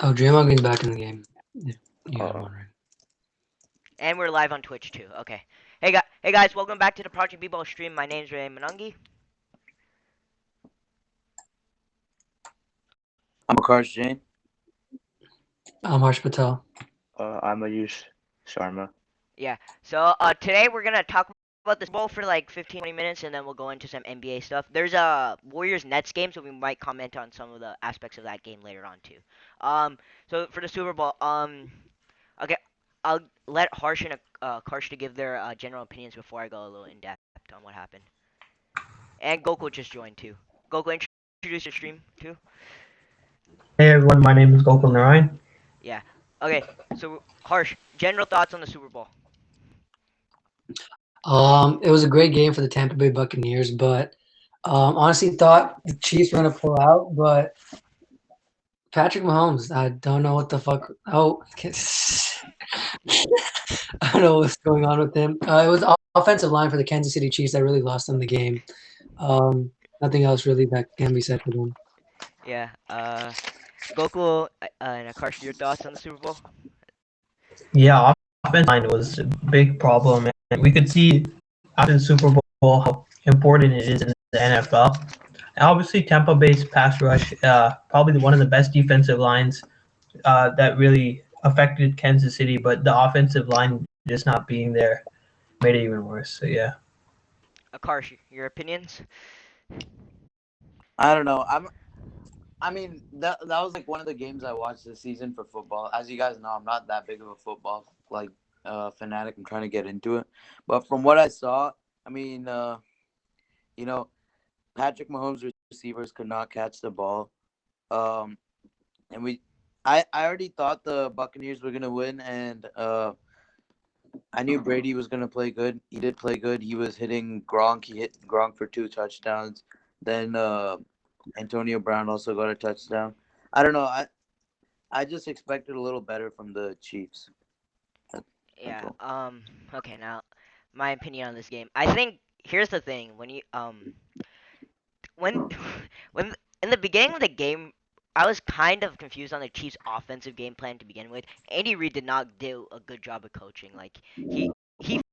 Oh, Draymond Green's back in the game. If you are Uh, wondering. And we're live on Twitch too. Okay. Hey guys, welcome back to the ProjectBball stream. My name's Ray Manungi. I'm Akash Jain. I'm Harsh Patel. I'm Ayush Sharma. Yeah. So today we're gonna talk about this bowl for like 15, 20 minutes, and then we'll go into some NBA stuff. There's a Warriors Nets game, so we might comment on some of the aspects of that game later on too. So for the Super Bowl, okay, I'll let Harsh and Karsh to give their general opinions before I go a little in depth on what happened. And Gokul just joined too. Gokul, introduce your stream too. Hey everyone, my name is Gokul Narayan. Yeah. Okay. So Harsh, general thoughts on the Super Bowl. It was a great game for the Tampa Bay Buccaneers, but honestly thought the Chiefs were gonna pull out, but Patrick Mahomes, I don't know what the fuck. Oh, I don't know what's going on with him. It was the offensive line for the Kansas City Chiefs that really lost them the game. Nothing else really that can be said for them. Yeah. Gokul and Akash, your thoughts on the Super Bowl? Yeah, offensive line was a big problem, and we could see after the Super Bowl how important it is in the NFL. And obviously, Tampa Bay's pass rush, probably one of the best defensive lines that really affected Kansas City, but the offensive line just not being there made it even worse. So yeah. Akash, your opinions? I don't know. I mean, that was like one of the games I watched this season for football. As you guys know, I'm not that big of a football fanatic. I'm trying to get into it, but from what I saw, I mean, you know, Patrick Mahomes' receivers could not catch the ball. Um, and I already thought the Buccaneers were gonna win, and I knew Brady was gonna play good. He did play good. He was hitting Gronk. He hit Gronk for 2 touchdowns. Then Antonio Brown also got a touchdown. I don't know. I just expected a little better from the Chiefs. That's Yeah. all. Okay. Now, my opinion on this game. I think here's the thing. When when in the beginning of the game, I was kind of confused on the Chiefs' offensive game plan to begin with. Andy Reid did not do a good job of coaching. Like he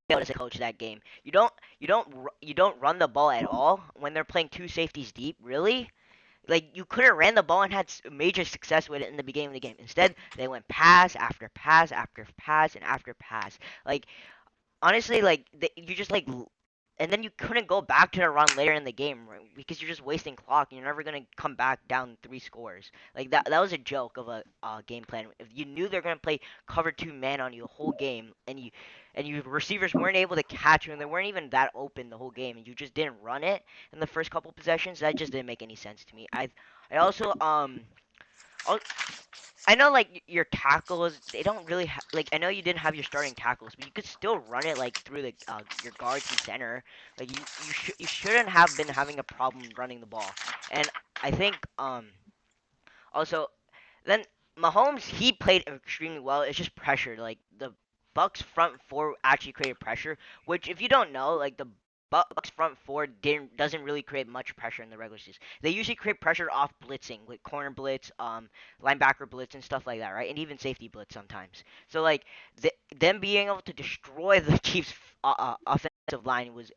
failed as a coach that game. You don't run the ball at all when they're playing two safeties deep. Really? Like you could have ran the ball and had major success with it in the beginning of the game. Instead, they went pass after pass after pass and after pass. Like honestly, like you just like, and then you couldn't go back to the run later in the game right, because you're just wasting clock. And you're never gonna come back down 3 scores. Like that was a joke of a game plan. If you knew they're gonna play cover 2 man on you the whole game, and you receivers weren't able to catch you, and they weren't even that open the whole game, and you just didn't run it in the first couple possessions, that just didn't make any sense to me. I also al- I know like your tackles, they don't really like. I know you didn't have your starting tackles, but you could still run it like through the your guards and center. Like you shouldn't have been having a problem running the ball. And I think also then Mahomes, he played extremely well. It's just pressure. Like the Bucks front four actually created pressure, which if you don't know, like the Bucks front four doesn't really create much pressure in the regular season. They usually create pressure off blitzing, like corner blitz, linebacker blitz, and stuff like that, right? And even safety blitz sometimes. So like them being able to destroy the Chiefs' offensive line was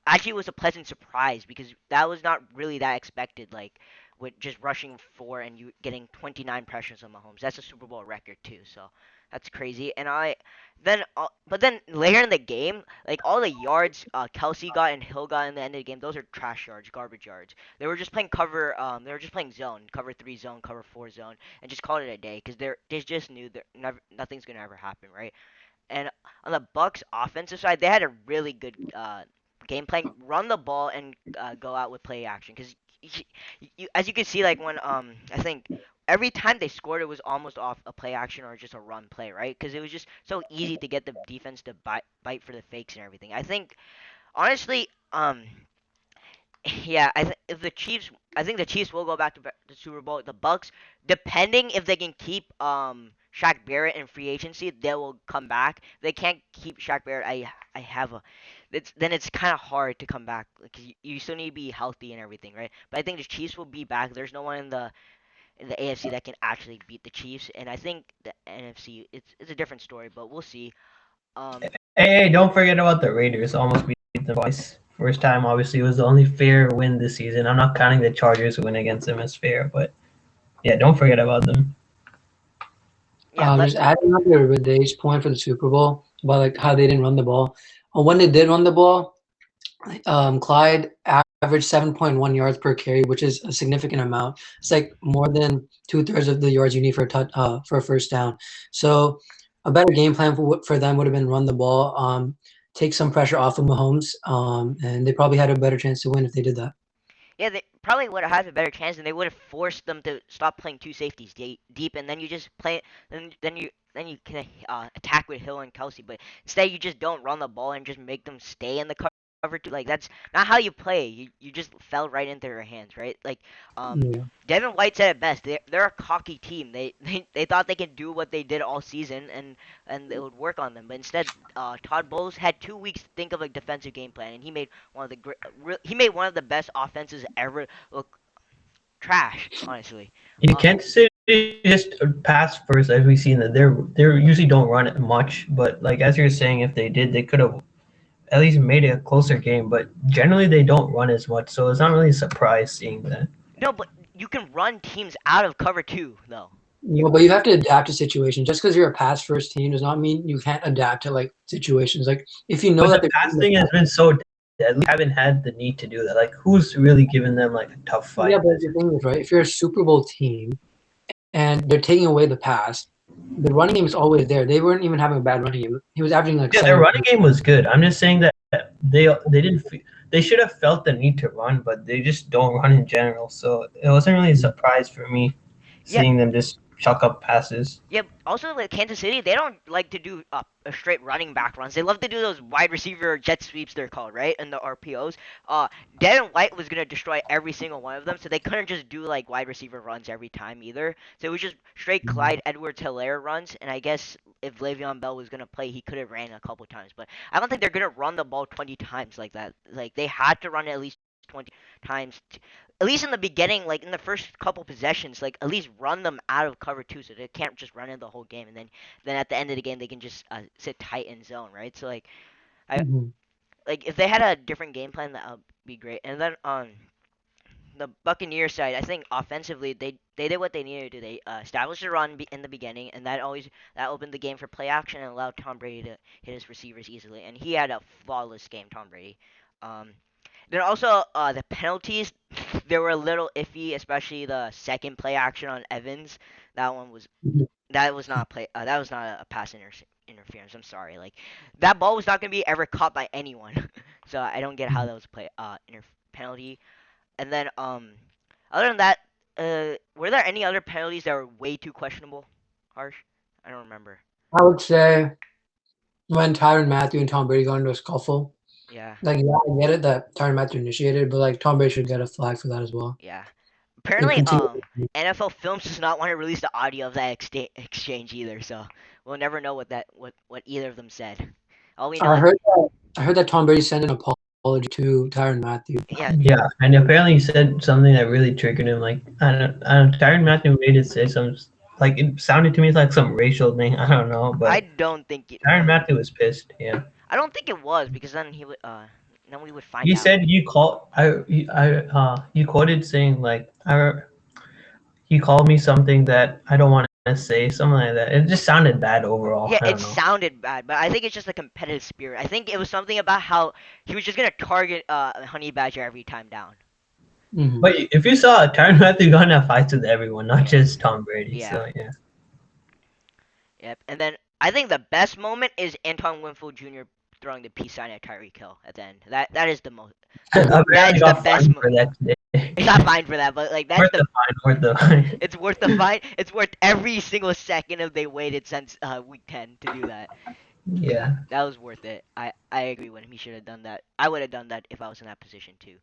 actually it was a pleasant surprise because that was not really that expected. Like with just rushing four and you getting 29 pressures on Mahomes, that's a Super Bowl record too. So that's crazy. And but then later in the game, like all the yards Kelsey got and Hill got in the end of the game, those are trash yards, garbage yards. They were just playing cover. They were just playing zone, cover 3 zone, cover 4 zone, and just called it a day because they just knew that nothing's gonna ever happen, right? And on the Bucks offensive side, they had a really good game plan, run the ball and go out with play action. Because as you can see, like when I think every time they scored, it was almost off a play action or just a run play, right? Because it was just so easy to get the defense to bite for the fakes and everything. I think honestly, yeah, if the Chiefs, I think the Chiefs will go back to the Super Bowl. The Bucks, depending if they can keep Shaq Barrett in free agency, they will come back. They can't keep Shaq Barrett. I have a, it's kind of hard to come back because you still need to be healthy and everything, right? But I think the Chiefs will be back. There's no one in the in the AFC that can actually beat the Chiefs. And I think the NFC it's a different story, but we'll see. Hey, don't forget about the Raiders. Almost beat them twice. First time, obviously, it was the only fair win this season. I'm not counting the Chargers win against them as fair, but yeah, don't forget about them. Yeah, Just adding on to Dave's point for the Super Bowl about like how they didn't run the ball. When they did run the ball, Clyde averaged 7.1 yards per carry, which is a significant amount. It's like more than 2/3 of the yards you need for a first down. So a better game plan for them would have been run the ball, take some pressure off of Mahomes, and they probably had a better chance to win if they did that. yeah, they probably would have had a better chance, and they would have forced them to stop playing two safeties deep, and then you just play. Then you can attack with Hill and Kelsey, but instead you just don't run the ball and just make them stay in the cover two. Like that's not how you play. You just fell right into their hands, right? Like Yeah. Devin White said it best. They're a cocky team. They thought they could do what they did all season and it would work on them. But instead, Todd Bowles had 2 weeks to think of a defensive game plan, and he made he made one of the best offenses ever look trash. Honestly, You can't say just pass first, as we've seen that they usually don't run it much. But like as you're saying, if they did, they could have at least made it a closer game. But generally, they don't run as much, so it's not really a surprise seeing that. no, but you can run teams out of cover two though. But you have to adapt to situations. Just because you're a pass first team does not mean you can't adapt to like situations. Like if you know But that the pass thing has been so deadly, we haven't had the need to do that. Like, who's really given them like a tough fight? yeah, but the thing is, right? If you're a Super Bowl team and they're taking away the pass, the running game is always there. They weren't even having a bad running game. He was averaging like Yeah, their running game was good. I'm just saying that they didn't. They should have felt the need to run, but they just don't run in general. So it wasn't really a surprise for me Yeah. seeing them just chuck up passes. Yeah, also like Kansas City, they don't like to do a straight running back runs. They love to do those wide receiver jet sweeps, they're called, right? And the RPOs. Devin White was gonna destroy every single one of them, so they couldn't just do like wide receiver runs every time either. So it was just straight Clyde Edwards-Helaire runs. And I guess if Le'Veon Bell was gonna play, he could have ran a couple times. But I don't think they're gonna run the ball 20 times like that. Like they had to run it at least 20 times. At least in the beginning, like in the first couple possessions, like at least run them out of cover two, so they can't just run in the whole game, and then at the end of the game they can just sit tight in zone, right? So like like if they had a different game plan, that would be great. And then on the Buccaneers side, I think offensively they did what they needed to do. They established a run in the beginning, and that opened the game for play action and allowed Tom Brady to hit his receivers easily, and he had a flawless game, Tom Brady. Um, then also the penalties, they were a little iffy, especially the second play action on Evans. That one was that was not that was not a pass interference. I'm sorry. Like that ball was not gonna be ever caught by anyone. So I don't get how that was penalty. And then other than that, were there any other penalties that were way too questionable? Harsh? I don't remember. I would say when Tyrann Mathieu and Tom Brady got into a scuffle. Yeah. Like, yeah, I get it that Tyrann Mathieu initiated, but like Tom Brady should get a flag for that as well. Yeah. Apparently, continue- NFL Films does not want to release the audio of that exchange either, so we'll never know what either of them said. All we know, I heard that Tom Brady sent an apology to Tyrann Mathieu. yeah, Yeah, and apparently he said something that really triggered him. Like I don't Tyrann Mathieu made it say some like it sounded to me like some racial thing. I don't know, but I don't think it. Tyrann Mathieu was pissed. Yeah. I don't think it was because then he would then we would find He out. said you quoted saying like he called me something that I don't want to say, something like that. It just sounded bad overall. Yeah, I it don't know. sounded bad, but I think it's just a competitive spirit. I think it was something about how he was just gonna target Honey Badger every time down. Mhm. But if you saw Tyrann Mathieu got in fights with everyone, not just Tom Brady. Yeah. So yeah. Yep. And then I think the best moment is Anton Winfield Jr. throwing the peace sign at Tyreek Hill at the end. That is the most. Apparently is got the best fined for that today. It's not fine for that, but like that's Worth the. the fine. Worth the fine. It's worth the fine. It's worth every single second if they waited since week 10 to do that. Yeah. That was worth it. I agree with him. He should have done that. I would have done that if I was in that position too.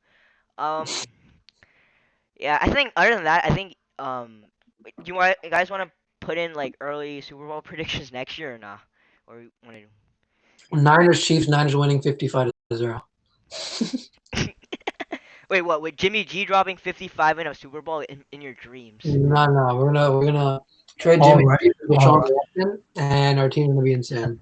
Yeah, I think other than that, I think do you guys want to put in like early Super Bowl predictions next year or not? Or want to? Niners Chiefs, Niners winning 55-0. Wait, what? With Jimmy G dropping 55 in a Super Bowl in your dreams? No. We're gonna trade All Jimmy right. G for All Deshaun right. Watson, and our team's gonna be insane.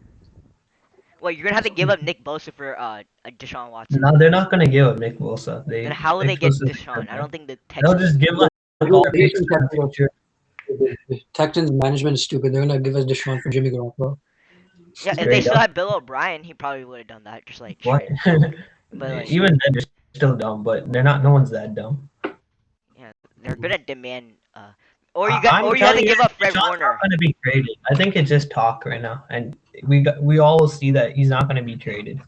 Well, you're gonna have to give up Nick Bosa for a Deshaun Watson. No, they're not gonna give up Nick Bosa. Then They how will they get explicitly said Deshaun? I that. don't think the They'll Texans. just give like all their Who do you picks think for the Texans future. are? Texans management is stupid. They're gonna give us Deshaun for Jimmy Garoppolo. Yeah, if they Straight still up. had Bill O'Brien, he probably would have done that. Just like What? trade. But like, Even then, they're still dumb, but they're not. No one's that dumb. yeah, they're gonna demand. I'm Or you have to telling you, give up Fred Deshaun's not Warner. going to be traded. I think it's just talk right now, and we all see that he's not going to be traded.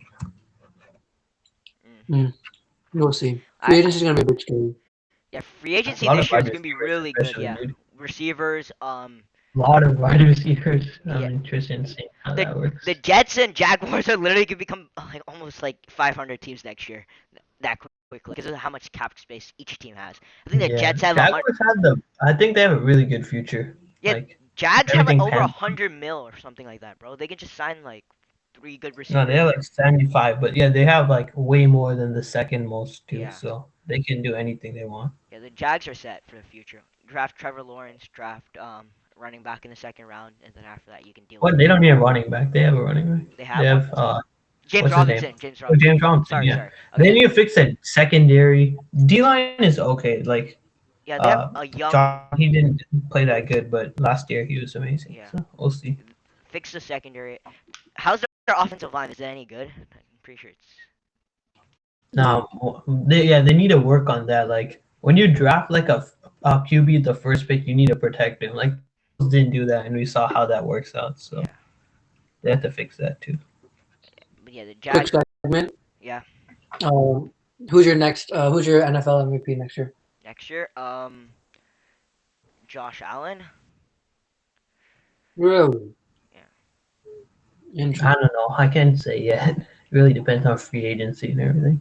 We'll see. I Free agency is gonna be a big story. Yeah, free A agency lot this of year wide is gonna be receivers, really good. especially, Yeah, dude. receivers. A lot of wide receivers. I'm Yeah. interested in seeing how The that works. the Jets and Jaguars are literally gonna become like almost like 500 teams next year. That quickly because of how much cap space each team has. I think the Yeah, Jets have Jaguars have the. I think they have a really good future. Yeah, Like Jags have like everything over pans. 100 mil or something like that, bro. They can just sign like 3 good No, receivers. they have like 75, but yeah, they have like way more than the second most too. Yeah. So they can do anything they want. Yeah, the Jags are set for the future. Draft Trevor Lawrence, draft running back in the second round, and then after that you can deal What? with They it. don't need a running back. They have a running back. They They have one. have James what's his name? Robinson. James Oh, Robinson. James Robinson. Sorry, Yeah. sorry. They Okay. need to fix that secondary. D line is okay. Like Yeah, they have a young. He didn't play that good, but last year he was amazing. Yeah. So we'll see. Fix the secondary. How's their offensive line? Is it any good? I'm pretty sure it's. Now, they need to work on that. Like when you draft like a QB the first pick, you need to protect him. Like didn't do that, and we saw how that works out. So Yeah. they have to fix that too. But yeah, the Quick Jags. segment. Yeah. Who's your next? Who's your NFL MVP next year? Next year, Josh Allen. Really? Yeah. I Interesting. don't know. I can't say yet. It really depends on free agency and everything.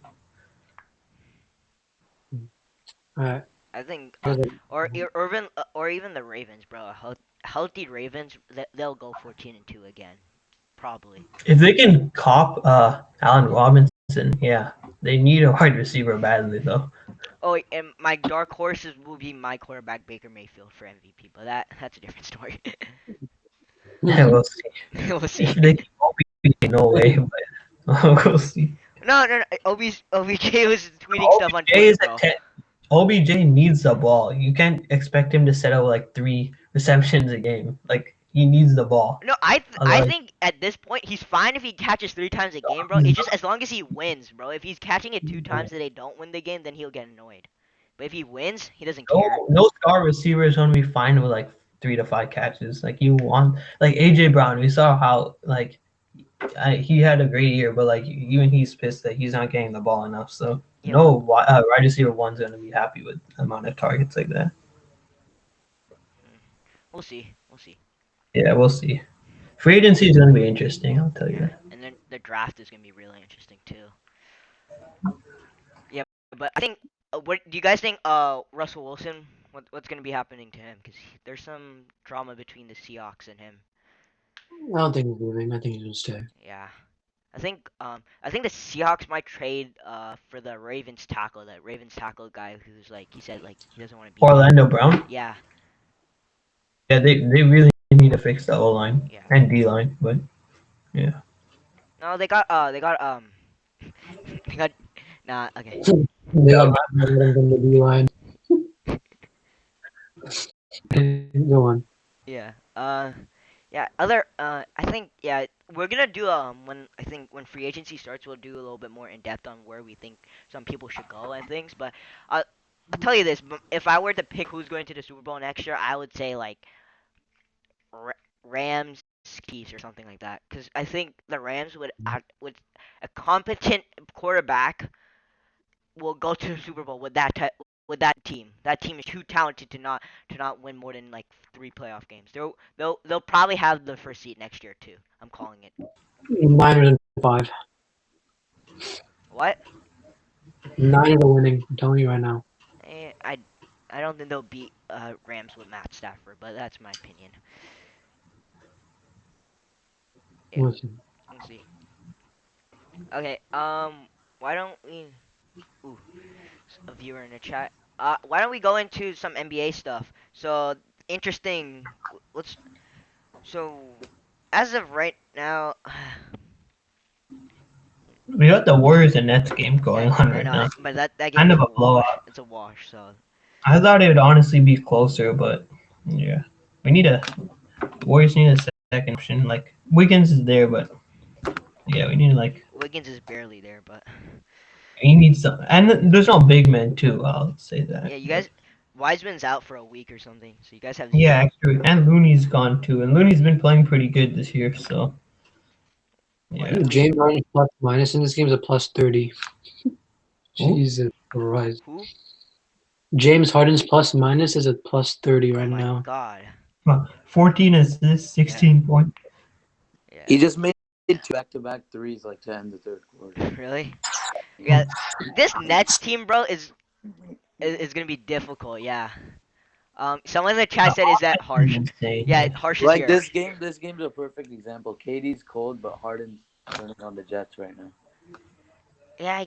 All right. I think, Okay. or even the Ravens, bro. Healthy Ravens, they'll go 14-2 again, probably. If they can cop Allen Robinson, yeah, they need a wide receiver badly though. Oh, and my dark horses will be my quarterback Baker Mayfield for MVP, but that's a different story. Yeah, we'll see. We'll see. If they can OBJ, no way, but we'll see. No. OBJ was tweeting stuff on OBJ Twitter, is bro. OBJ needs the ball. You can't expect him to set up like 3 receptions a game. Like he needs the ball. No, I Otherwise- think at this point he's fine if he catches 3 times a game, bro. It's just as long as he wins, bro. If he's catching it 2 times and they don't win the game, then he'll get annoyed. But if he wins, he doesn't care. No star receiver is gonna be fine with like 3 to 5 catches. Like you want like AJ Brown. We saw how like he had a great year, but like even he's pissed that he's not getting the ball enough. So Yeah. no wide receiver one's gonna be happy with the amount of targets like that. We'll see. Yeah, we'll see. Free agency is gonna be interesting. I'll tell you that. And then the draft is gonna be really interesting too. Yeah, but I think. What do you guys think? Russell Wilson. What's gonna be happening to him? Because there's some drama between the Seahawks and him. I don't think he's leaving. I think he's gonna stay. Yeah. I think the Seahawks might trade for the Ravens tackle, that Ravens tackle guy who's like he said like he doesn't want to be. Orlando Brown. Yeah. Yeah, they really need to fix the O line Yeah. and D line, but yeah. No, they got they got nah, okay. They got Batman from the D line. Go on. Yeah. Yeah, other I think yeah, we're gonna do when free agency starts we'll do a little bit more in depth on where we think some people should go and things, but I'll tell you this, if I were to pick who's going to the Super Bowl next year, I would say like Rams, Chiefs or something like that, cuz I think the Rams would a competent quarterback will go to the Super Bowl with that team. That team is too talented to not win more than like 3 playoff games. They'll probably have the first seed next year too. I'm calling it. 9-5. What? 9 are winning. I'm telling you right now. I don't think they'll beat Rams with Matt Stafford, but that's my opinion. Yeah. Listen. Let's see. Okay. Why don't we? Ooh. a viewer in the chat. Why don't we go into some NBA stuff? So interesting. Let's. So as of right now, We got the Warriors and Nets game going yeah, on I right know, now. but that Kind game's of a a wash. blowout. It's a wash. So I thought it would honestly be closer, but yeah, we need a Warriors need a second option. Like Wiggins is there, but yeah, we need like Wiggins is barely there, but we need some, and there's no big men too. I'll say yeah, that. you But guys. Wiseman's out for a week or something, so you guys have yeah, zero. actually, and Looney's gone too, and Looney's been playing pretty good this year. So What yeah, Looney? James Harden plus minus in this game is a plus 30. Who? Jesus Christ. Who? James Harden's plus minus is a plus 30 Oh right my now. god. 14 assists, Yeah. 16 points. Yeah. He just made two back-to-back threes like to end the third quarter. Really? Yeah. This Nets team, bro, is gonna be difficult. Yeah. Someone in the chat said, "Is that harsh?" Insane. Yeah, harsh is Like here. this game's a perfect example. KD's cold, but Harden's turning on the Jets right now. Yeah,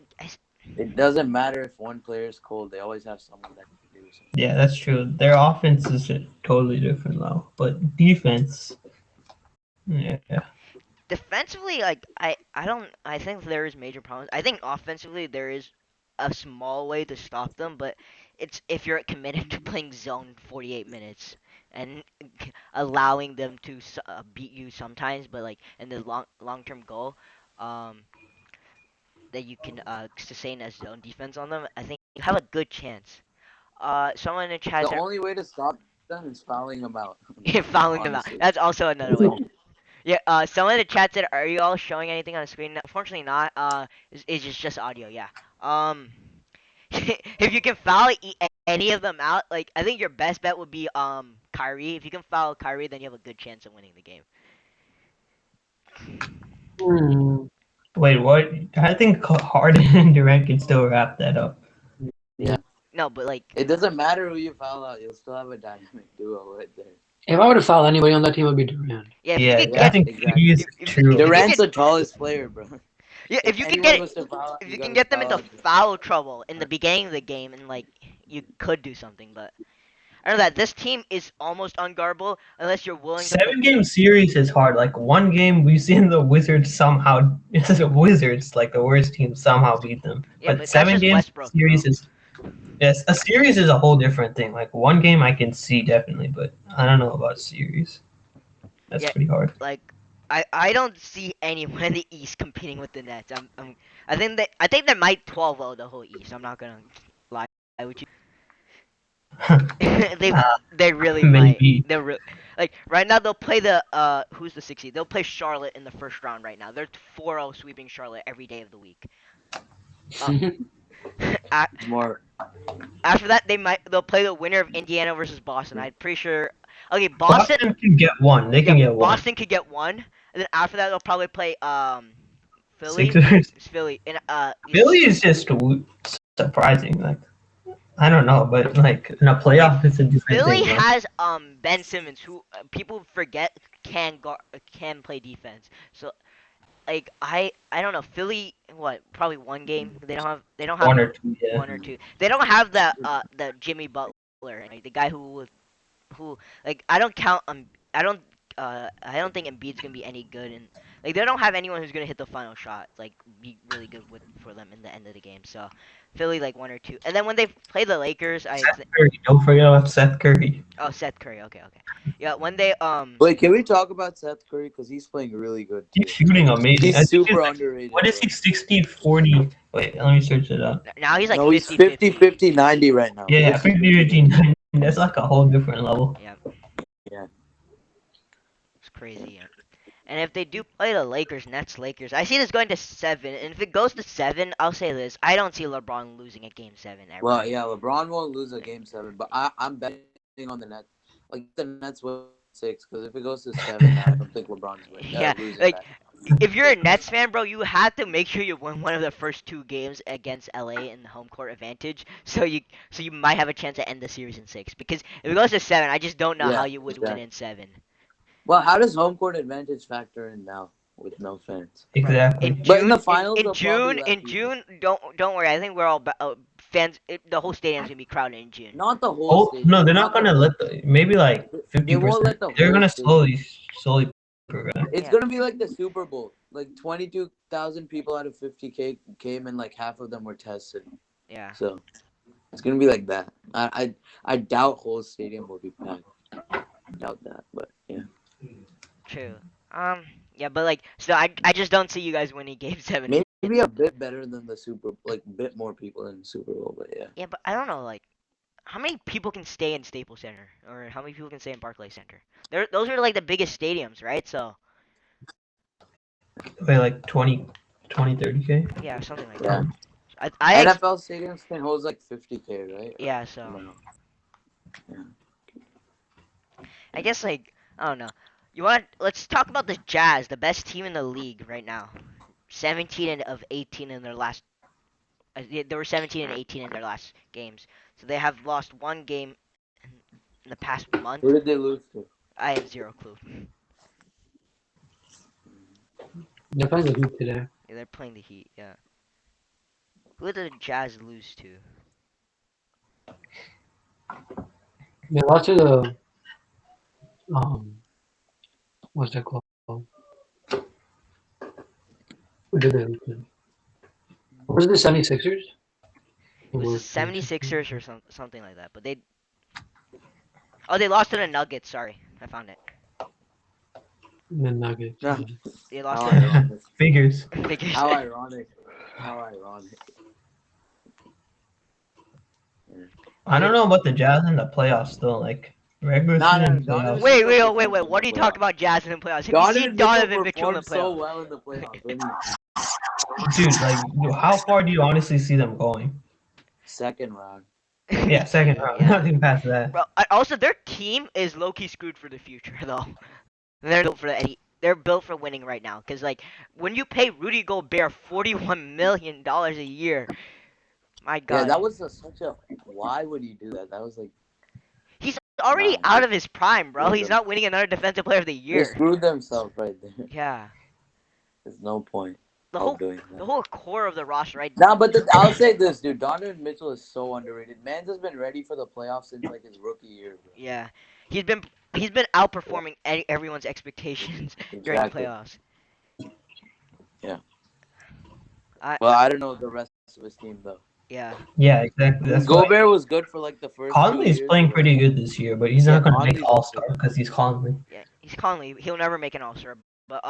It doesn't matter if one player is cold; they always have someone that can do something. Yeah, that's true. Their offense is a totally different level, but defense, yeah, defensively, like I don't. I think there is major problems. I think offensively there is a small way to stop them, but it's if you're committed to playing zone 48 minutes and allowing them to beat you sometimes, but like in the long term goal, um, that you can sustain a zone defense on them. I think you have a good chance. Someone in the chat The said only way to stop them is fouling them out. fouling them out. Honestly. That's also another way. Yeah, someone in the chat said, "Are you all showing anything on the screen?" Unfortunately, not. It's just audio. Yeah. If you can foul any of them out, like I think your best bet would be Kyrie. If you can foul Kyrie, then you have a good chance of winning the game. Wait, what? I think Harden and Durant can still wrap that up. No, but like It doesn't matter who you foul out; you'll still have a dynamic duo right there. If I were to foul anybody on that team, it would be Durant. yeah, if Yeah, you could I get think exactly. he is true. if you Durant's can, the tallest player, bro. yeah, if you can anyone get goes to foul out, if you you can gotta get them foul into out Durant. foul trouble in the beginning of the game, and like you could do something, but I know that this team is almost unguardable unless you're willing to put. 7 game series is hard. Like one game, we've seen the Wizards somehow. The Wizards, like the worst team, somehow beat them. Yeah, But but that's just 7 game Westbrook, series bro. is yes, a series is a whole different thing. Like one game, I can see definitely, but I don't know about series. That's Yeah, pretty hard. like I don't see anyone in the East competing with the Nets. I think they might 12-0 the whole East. I'm not gonna lie with you. they Uh, they really might. maybe. Like right now they'll play the who's the 60? They'll play Charlotte in the first round right now. They're 4-0 sweeping Charlotte every day of the week. A- Smart. After that they'll play the winner of Indiana versus Boston. I'm pretty sure. Okay, Boston. Boston can get one. They can Yeah, get one. Boston could get one, and then after that they'll probably play Philly. Sixers. It's Philly and Philly is just surprising. Like I don't know, but like in a playoff, it's a different Philly thing. has Ben Simmons, who people forget can play defense. So like I don't know, Philly probably one game. They don't have One or two, yeah. one or two. They don't have the Jimmy Butler, like the guy who like I don't think Embiid's gonna be any good, and like they don't have anyone who's gonna hit the final shot, like be really good for them in the end of the game. So Philly like one or two, and then when they play the Lakers, Seth Curry. Don't forget about Seth Curry. oh, Seth Curry, okay, yeah, when they Wait, can we talk about Seth Curry because he's playing really good too. He's shooting amazing. I He's think super like, underrated. what is bro. he? 60, 40. Wait, let me search it up. now he's like No, he's 50, 50, 90 right now. Yeah, 50, 50. That's like a whole different level. Yeah. Yeah. It's crazy. Yeah. And if they do play the Lakers, I see this going to 7. And if it goes to 7, I'll say this: I don't see LeBron losing a game 7 ever. Well, yeah, LeBron won't lose a game 7, but I'm betting on the Nets. Like the Nets win 6, because if it goes to 7, I don't think LeBron's winning. Yeah, like if you're a Nets fan, bro, you have to make sure you win one of the first 2 games against LA in the home court advantage, so you might have a chance to end the series in 6. Because if it goes to 7, I just don't know how you would win in 7. Well, how does home court advantage factor in now with no fans? Exactly. In June, But in the finals, in they'll June, probably let you. don't worry. I think we're all the whole stadium's gonna be crowded in June. Not the whole Oh stadium. no, they're not gonna let maybe like They won't 50%. let the They're whole gonna stadium. slowly progress. It's Yeah. gonna be like the Super Bowl. Like 22,000 people out of 50K came, and like half of them were tested. Yeah. So it's gonna be like that. I doubt whole stadium will be packed. Doubt that, but yeah. True. Yeah, but like, still, I just don't see you guys winning Game 7. Maybe a bit better than the like a bit more people in the Super Bowl, but yeah. Yeah, but I don't know, like, how many people can stay in Staples Center, or how many people can stay in Barclays Center? Those are like the biggest stadiums, right? So Wait, like 30K. yeah, something like Yeah. that. NFL stadiums can hold like 50K, right? Yeah, so No. Yeah. I guess like I don't know. Let's talk about the Jazz, the best team in the league right now. 17 of 18 in their last. They were 17 and 18 in their last games, so they have lost one game in the past month. Who did they lose to? I have zero clue. They're playing the Heat today. Yeah, they're playing the Heat. Yeah. Who did the Jazz lose to? They lost to the what's that called? Who did they lose to? Was it the 76ers? It was 76ers or something like that. But they lost to the Nuggets. Sorry, I found it. The Nuggets. Yeah. They lost How to ironic. Figures. the Nuggets. How ironic. How ironic. I don't know about the Jazz in the playoffs still. Like regular Nah, season nah, playoffs. Wait. What are you talking about, Jazz in the playoffs? Have you seen Donovan Mitchell in the performed so playoffs? well in the playoffs. Didn't Dude, like how far do you honestly see them going? Second round. Yeah, second round. Yeah. Nothing past that. Bro, also their team is low-key screwed for the future though. They're built for winning right now. Cause like when you pay Rudy Gobert $41 million a year, my God. Yeah, that was such a. Why would you do that? That was like. He's already Nah. out of his prime, bro. He's not winning another Defensive Player of the They Year. screwed themselves right there. Yeah. There's no point The of whole doing the that. whole core of the roster, right? Nah, but I'll say this, dude. Donovan Mitchell is so underrated. Man's has been ready for the playoffs since like his rookie year, bro. Yeah. He's been outperforming everyone's expectations during the Exactly. playoffs. Yeah. I I don't know the rest of his team though. yeah. Yeah, exactly. That's why Gobert was good for like the first. 2 Conley's years, playing but- pretty good this year, but he's Yeah, not gonna Conley's make All Star because he's Conley. Yeah. He's Conley. He'll never make an All-Star. But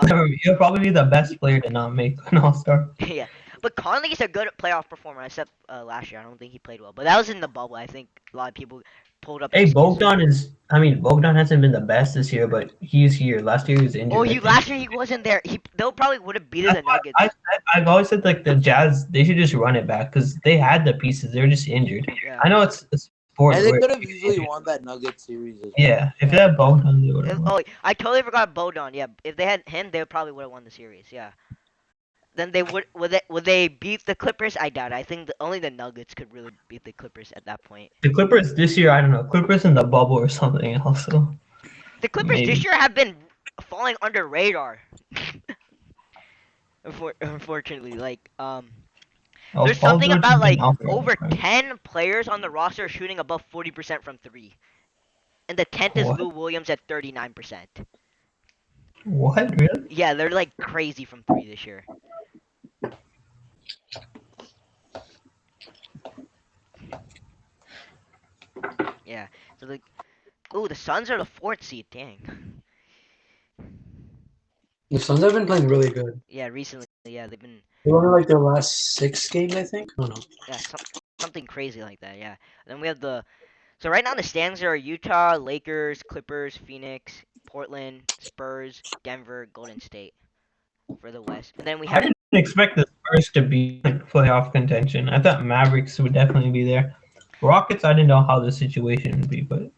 He'll probably be the best player to not make an All Star. yeah. But Conley is a good playoff performer, except last year. I don't think he played well. But that was in the bubble. I think a lot of people pulled up. Hey, excuses. Bogdan hasn't been the best this year, but he's here. Last year he was injured. Oh, I think. last year he wasn't there. They'll probably would have beaten the Nuggets. I've always said like the Jazz, they should just run it back because they had the pieces. They were just injured. Yeah. I know it's sport. And they where- could have easily won that Nuggets series. As well. Yeah, if they had Bogdan, they would have. Oh, I totally forgot Bodon. Yeah, if they had him, they probably would have won the series. Yeah. Then they would they beat the Clippers? I doubt it. I think only the Nuggets could really beat the Clippers at that point. The Clippers this year, I don't know. Clippers in the bubble or something else. So. The Clippers Maybe. this year have been falling under radar. Unfortunately, like there's Paul something George about has like been out for a over while. 10 players on the roster shooting above 40% from 3. And the 10th is What? Lou Williams at 39%. What really? Yeah, they're like crazy from 3 this year. Yeah. So like ooh, the Suns are the 4th seed, dang. The Suns have been playing really good. Yeah, recently, yeah, they've been They won like their last 6 games, I think. I don't know. yeah, something crazy like that, yeah. And then we have so right now the standings are Utah, Lakers, Clippers, Phoenix, Portland, Spurs, Denver, Golden State for the West. And then we I have didn't expect the Spurs to be in playoff contention. I thought Mavericks would definitely be there. Rockets, I didn't know how the situation would be, but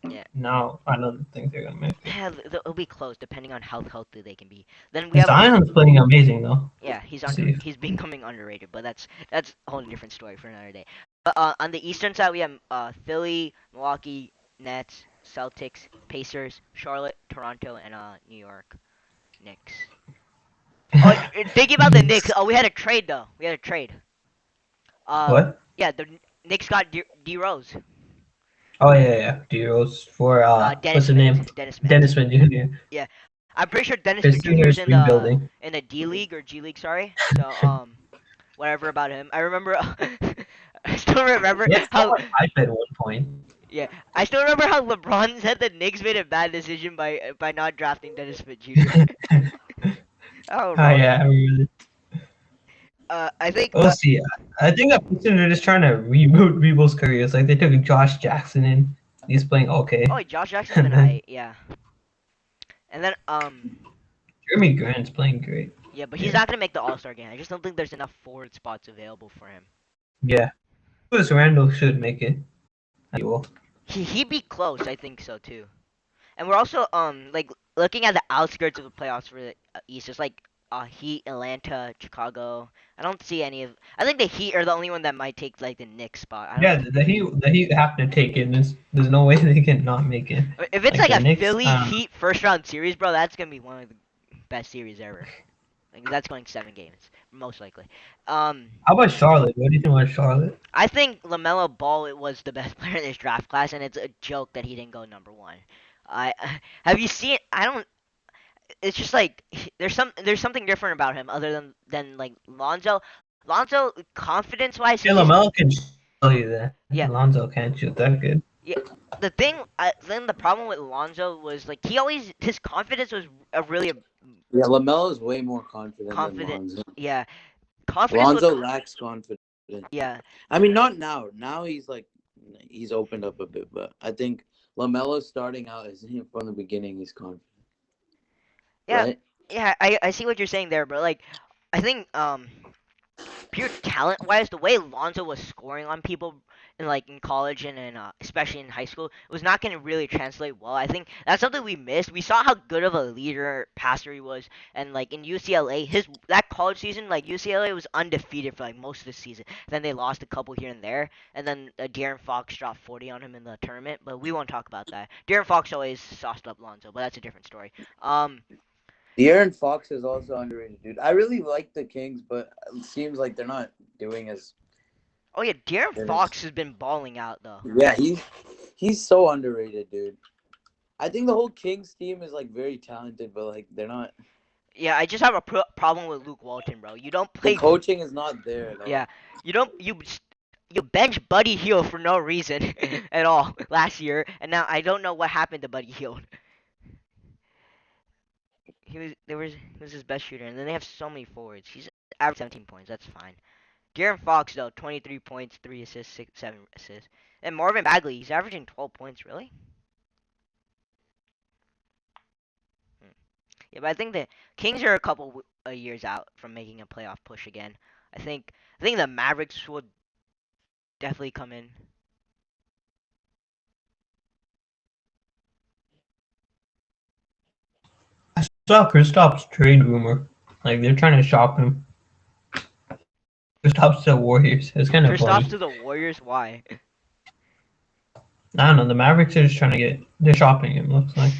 Yeah. now I don't think they're gonna make it. yeah, it'll be close depending on how healthy they can be. Then we have Zion's playing amazing though. yeah, he's See. he's becoming underrated, but that's a whole different story for another day. But on the Eastern side we have Philly, Milwaukee, Nets, Celtics, Pacers, Charlotte, Toronto, and New York Knicks. Thinking about the Knicks, we had a trade though. We had a trade. What? Yeah, Knicks got D Rose. Oh yeah. Duos for Dennis what's his Smith. name? Dennis Smith. Dennis Smith Jr. Yeah, I'm pretty sure Dennis His Smith Jr. is seniors rebuilding. in the D League or G League. Sorry. So whatever about him. I remember. I still remember He had so how. much hype at one point. Yeah, I still remember how LeBron said the Knicks made a bad decision by not drafting Dennis Smith Jr. Oh, Ah, wrong. yeah, I remember. I think. We'll see. I think that Pistons are just trying to reboot people's careers. Like they took Josh Jackson in. He's playing okay. Oh, Josh Jackson's been high. Yeah. And then Jeremy Grant's playing great. yeah, but he's not gonna make the All Star game. I just don't think there's enough forward spots available for him. Yeah. Lewis Randall should make it. He will. He'd be close. I think so too. And we're also like looking at the outskirts of the playoffs for the East. There's like Heat, Atlanta, Chicago. I don't see any of. I think the Heat are the only one that might take like the Knicks spot. I don't Yeah, the Heat have to take it. There's no way they can not make it. If it's Like like the a Knicks, Philly Heat first round series, bro, that's gonna be one of the best series ever. Like that's going 7 games, most likely. How about Charlotte? What do you think about Charlotte? I think LaMelo Ball was the best player in this draft class, and it's a joke that he didn't go number 1. I have you seen? I don't. It's just like there's something different about him other than like Lonzo. Lonzo, confidence wise, Yeah, LaMelo can tell you that. Yeah. Lonzo can't shoot that good. the thing. Then the problem with Lonzo was like his confidence was really Yeah, Lamelo's way more confident confident. than Lonzo. Yeah, confidence. Lonzo lacks confidence. Yeah, I mean, not now. Now he's opened up a bit, but I think Lamelo starting out is from the beginning. He's confident. yeah, Right? yeah. I see what you're saying there, but like, I think pure talent wise, the way Lonzo was scoring on people in college and especially in high school was not going to really translate well. I think that's something we missed. We saw how good of a leader passer he was, and like in UCLA, that college season, like UCLA was undefeated for like most of the season. Then they lost a couple here and there, and then De'Aaron Fox dropped 40 on him in the tournament. But we won't talk about that. De'Aaron Fox always sauced up Lonzo, but that's a different story. De'Aaron Fox is also underrated, dude. I really like the Kings, but it seems like they're not doing as. Oh yeah, De'Aaron Yes. Fox has been balling out though. Yeah, he's so underrated, dude. I think the whole Kings team is like very talented, but like they're not. Yeah, I just have a problem with Luke Walton, bro. You don't play. The coaching is not there. Though. Yeah, you bench Buddy Hield for no reason at all last year, and now I don't know what happened to Buddy Hield. He was his best shooter, and then they have so many forwards. He's average 17 points. That's fine. De'Aaron Fox though, 23 points, 3 assists, 7 assists, and Marvin Bagley, he's averaging 12 points. Really? Yeah, but I think the Kings are a couple years out from making a playoff push again. I think the Mavericks would definitely come in. I saw Kristaps trade rumor. Like they're trying to shop him. Kristaps to the Warriors. It's kind of Kristaps funny. to the Warriors. Why? I don't know. The Mavericks are just trying to they're shopping him. Looks like.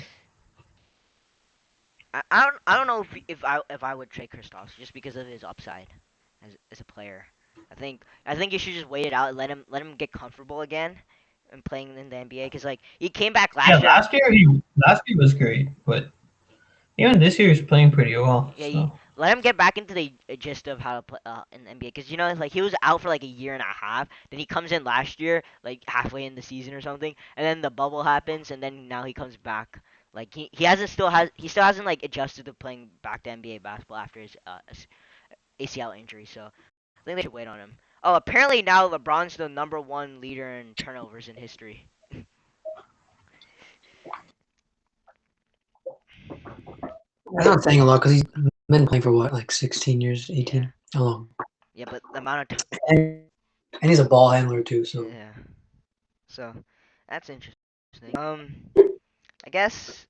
I don't know if I would trade Kristaps just because of his upside as a player. I think you should just wait it out and let him get comfortable again and playing in the NBA because like he came back last year. Last year was great, but even this year he's playing pretty well. Yeah, so. Let him get back into the gist of how to play in the NBA because like he was out for like a year and a half. Then he comes in last year like halfway in the season or something, and then the bubble happens, and then now he comes back. Like he still hasn't like adjusted to playing back to NBA basketball after his ACL injury. So I think they should wait on him. Oh, apparently now LeBron's the #1 leader in turnovers in history. That's not saying a lot because he's been playing for what, like 16 years, 18? How long? Yeah, but the amount of time. And he's a ball handler too, so. Yeah. So that's interesting. I guess.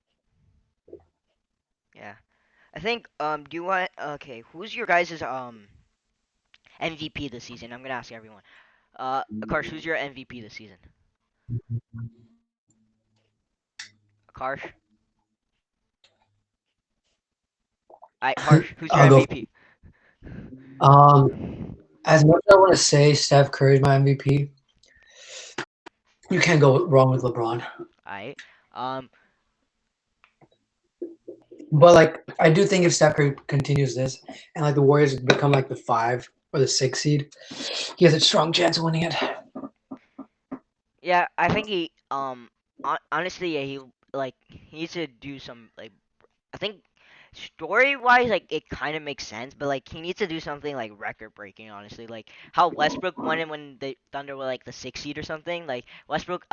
Yeah. I think. Do you want? Okay. Who's your guys' MVP this season? I'm gonna ask everyone. Akarsh, who's your MVP this season? Akarsh. Akarsh, who's your I'll go. MVP? As much as I want to say Steph Curry's my MVP, You can't go wrong with LeBron. Alright. But like, I do think if Steph Curry continues this, and like the Warriors become like the 5 or the 6 seed, he has a strong chance of winning it. Yeah, I think he honestly, yeah, he needs to do some like, I think story wise, like it kind of makes sense, but like he needs to do something like record breaking. Honestly, like how Westbrook won it when the Thunder were like the 6th seed or something. Like Westbrook,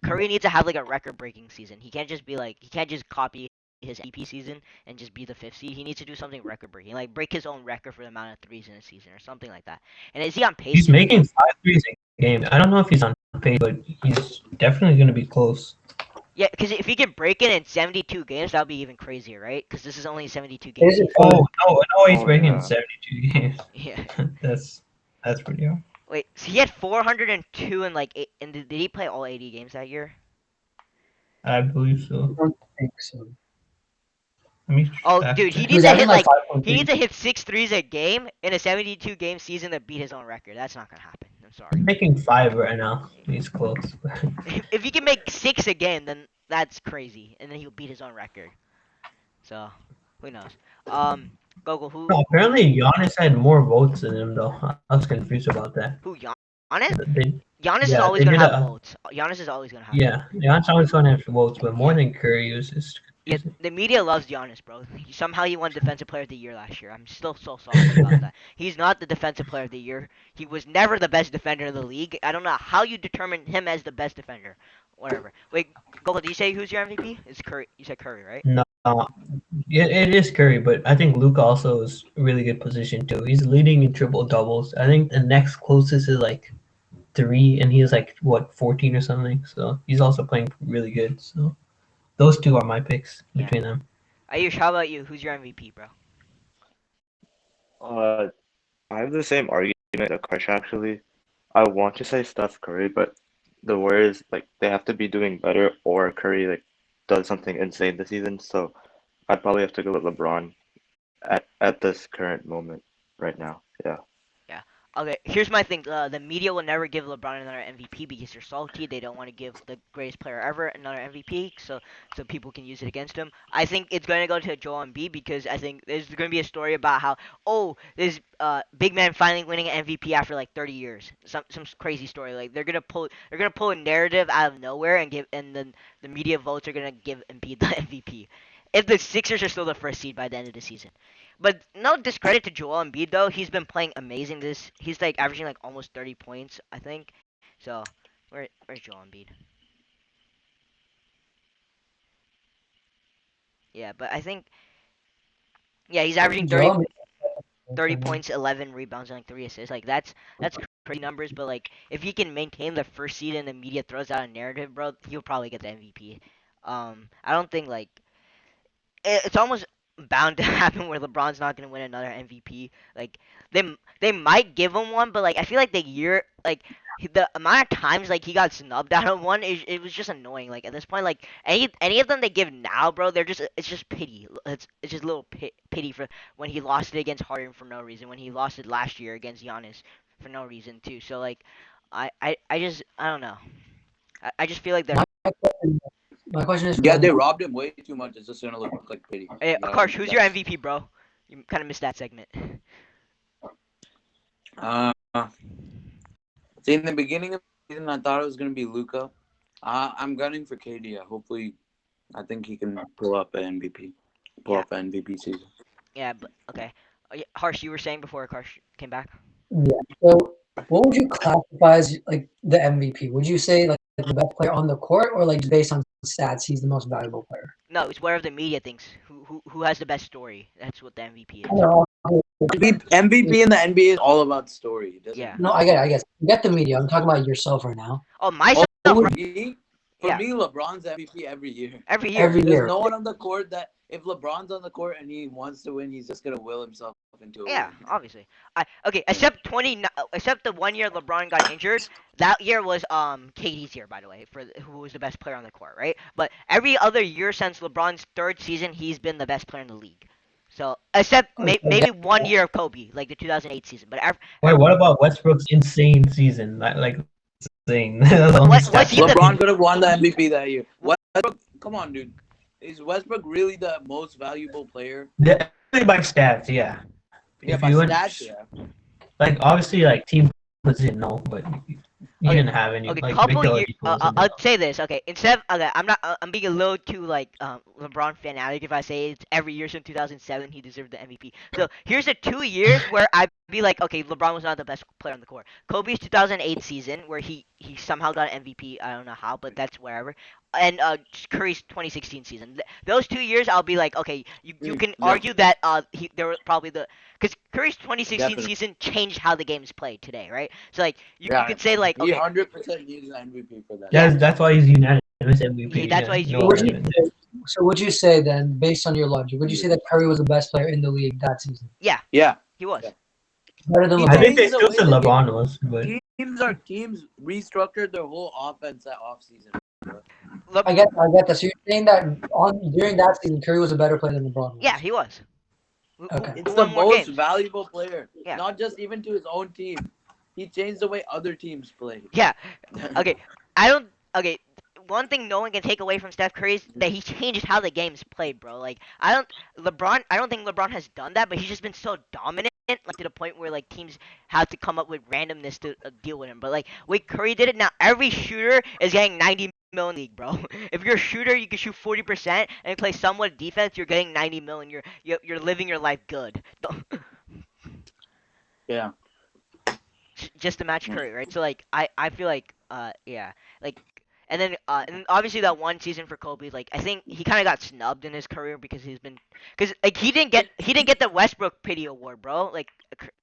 Curry needs to have like a record breaking season. He can't just copy his MVP season and just be the 5th seed. He needs to do something record breaking, like break his own record for the amount of threes in a season or something like that. And is he on pace? He's to do making that? 5 threes a game. I don't know if he's on pace, but he's definitely going to be close. Yeah, because if he can break it in 72 games, that would be even crazier, right? Because this is only a 72 It game is season. Oh no, he's Oh, breaking yeah. 72 games. Yeah. That's pretty hard. Wait, so he had 402 in like eight, and did he play all 80 games that year? I believe I so. don't think so. Let me Oh, fact dude, he check. needs to hit like 5.3. he needs to hit 6 threes a game in a 72 game season to beat his own record. That's not gonna happen. I'm He's sorry. making 5 right now. He's close. If he can make 6 a game, then that's crazy, and then he'll beat his own record. So, who knows? Gogo, who No, apparently Giannis had more votes than him though. I was confused about that. Giannis? They, Giannis is yeah, always they gonna did have a votes. Giannis is always gonna have yeah. Giannis always gonna have votes, but more than Curry was just Yeah, crazy. the media loves Giannis, bro. Somehow he won Defensive Player of the Year last year. I'm still so salty about that. He's not the Defensive Player of the Year. He was never the best defender in the league. I don't know how you determine him as the best defender. Whatever. Wait, Gogo, do you say who's your MVP? It's Curry. You said Curry, right? No, yeah, it is Curry, but I think Luka also is a really good position too. He's leading in triple doubles. I think the next closest is like 3, and he's like what 14 or something. So he's also playing really good. So those two are my picks Yeah. between them. Ayush, how about you? Who's your MVP, bro? I have the same argument as Crush actually. I want to say Steph Curry, but the Warriors like they have to be doing better, or Curry like does something insane this season. So I'd probably have to go with LeBron at this current moment right now. Yeah. Yeah. Okay, here's my thing. The media will never give LeBron another MVP because they're salty. They don't want to give the greatest player ever another MVP, so people can use it against him. I think it's going to go to Joel Embiid because I think there's going to be a story about how this big man finally winning an MVP after like 30 years. Some crazy story. Like they're gonna pull a narrative out of nowhere and then the media votes are gonna give Embiid the MVP. If the Sixers are still the 1st seed by the end of the season. But no discredit to Joel Embiid though. He's been playing amazing. He's like averaging like almost 30 points, I think. So where's Joel Embiid? Yeah, but I think he's averaging 30 Joel, 30 points, 11 rebounds, and like 3 assists. Like that's crazy numbers. But like if he can maintain the 1st seed and the media throws out a narrative, bro, he'll probably get the MVP. I don't think like it's almost bound to happen where LeBron's not gonna win another MVP. Like they might give him one, but like I feel like the amount of times like he got snubbed out of one, it was just annoying. Like at this point, like any of them they give now, bro, it's just pity. It's just a little pity for when he lost it against Harden for no reason, when he lost it last year against Giannis for no reason too. So like I don't know. I just feel like they're. my question is, Yeah, they robbed him way too much. It's just gonna look like pity. Hey, Yeah, Akarsh, who's your that's- MVP, bro? You kind of missed that segment. Uh, see, in the beginning of the season, I thought it was gonna be Luca. I'm gunning for KD. Hopefully, I think he can pull up an MVP. Pull Yeah. up an MVP season. Yeah, but okay. Oh, yeah, Harsh, you were saying before Harsh came back. yeah. So, what would you classify as like the MVP? Would you say like the best player on the court, or like based on stats, he's the most valuable player? No, it's wherever the media thinks who has the best story. That's what the MVP is. No, MVP in the NBA is all about story. It doesn't Yeah. no, I get it. I guess get the media. I'm talking about yourself right now. Oh, myself. For bro. me, Yeah. LeBron's MVP every year. Every year. Every There's year. no one on the court that if LeBron's on the court and he wants to win, he's just gonna will himself into a Yeah, win. obviously. Okay, except the 1 year LeBron got injured. That year was KD's year, by the way, who was the best player on the court, right? But every other year since LeBron's 3rd season, he's been the best player in the league. So except maybe 1 year of Kobe, like the 2008 season. But Wait, what about Westbrook's insane season? Like insane. That's the only Was stat. he the- LeBron could have won the MVP that year. Westbrook, come on, dude. Is Westbrook really the most valuable player? Yeah, by stats, yeah. Yeah, If by you went, stats, yeah. like obviously like team position, no, but he Okay, didn't have any Okay, like couple Victor years. Oladipo was a bit. I'll say this. Okay, instead of okay, I'm not. I'm being a little too like LeBron fanatic if I say it's every year since 2007 he deserved the MVP. So here's the 2 years where I'd be like, okay, LeBron was not the best player on the court. Kobe's 2008 season where he somehow got an MVP. I don't know how, but that's wherever. And Curry's 2016 season. Those 2 years, I'll be like, okay, you can Yeah. argue that they were probably the because Curry's 2016 Definitely. season changed how the game's played today, right? So like you Yeah. could say like He okay. 100% needs an MVP for that. Yeah, that's why he's unanimous MVP. That's why he's no Would you argument. say, so would you say then, based on your logic, would you say that Curry was the best player in the league that season? Yeah. He was. Yeah. Better than He I LeBron? think they changed the still way said the game- LeBron was, but Teams restructured their whole offense that offseason. I get that. So you're saying that during that season, Curry was a better player than LeBron was? Yeah, he was. Okay. It's Who the won more most games? valuable player. Yeah. Not just even to his own team. He changed the way other teams play. Yeah. Okay. I don't. Okay. One thing no one can take away from Steph Curry is that he changed how the game's played, bro. Like I don't think LeBron has done that, but he's just been so dominant, like to the point where like teams have to come up with randomness to deal with him. But like wait, Curry did it now. Every shooter is getting 90 mil in the league, bro. If you're a shooter, you can shoot 40% and play somewhat defense. You're getting 90 mil, and you're living your life good. Yeah. Just to match Curry, right? So like I feel like yeah, like and then obviously that one season for Kobe, like I think he kind of got snubbed in his career because like he didn't get the Westbrook pity award, bro. Like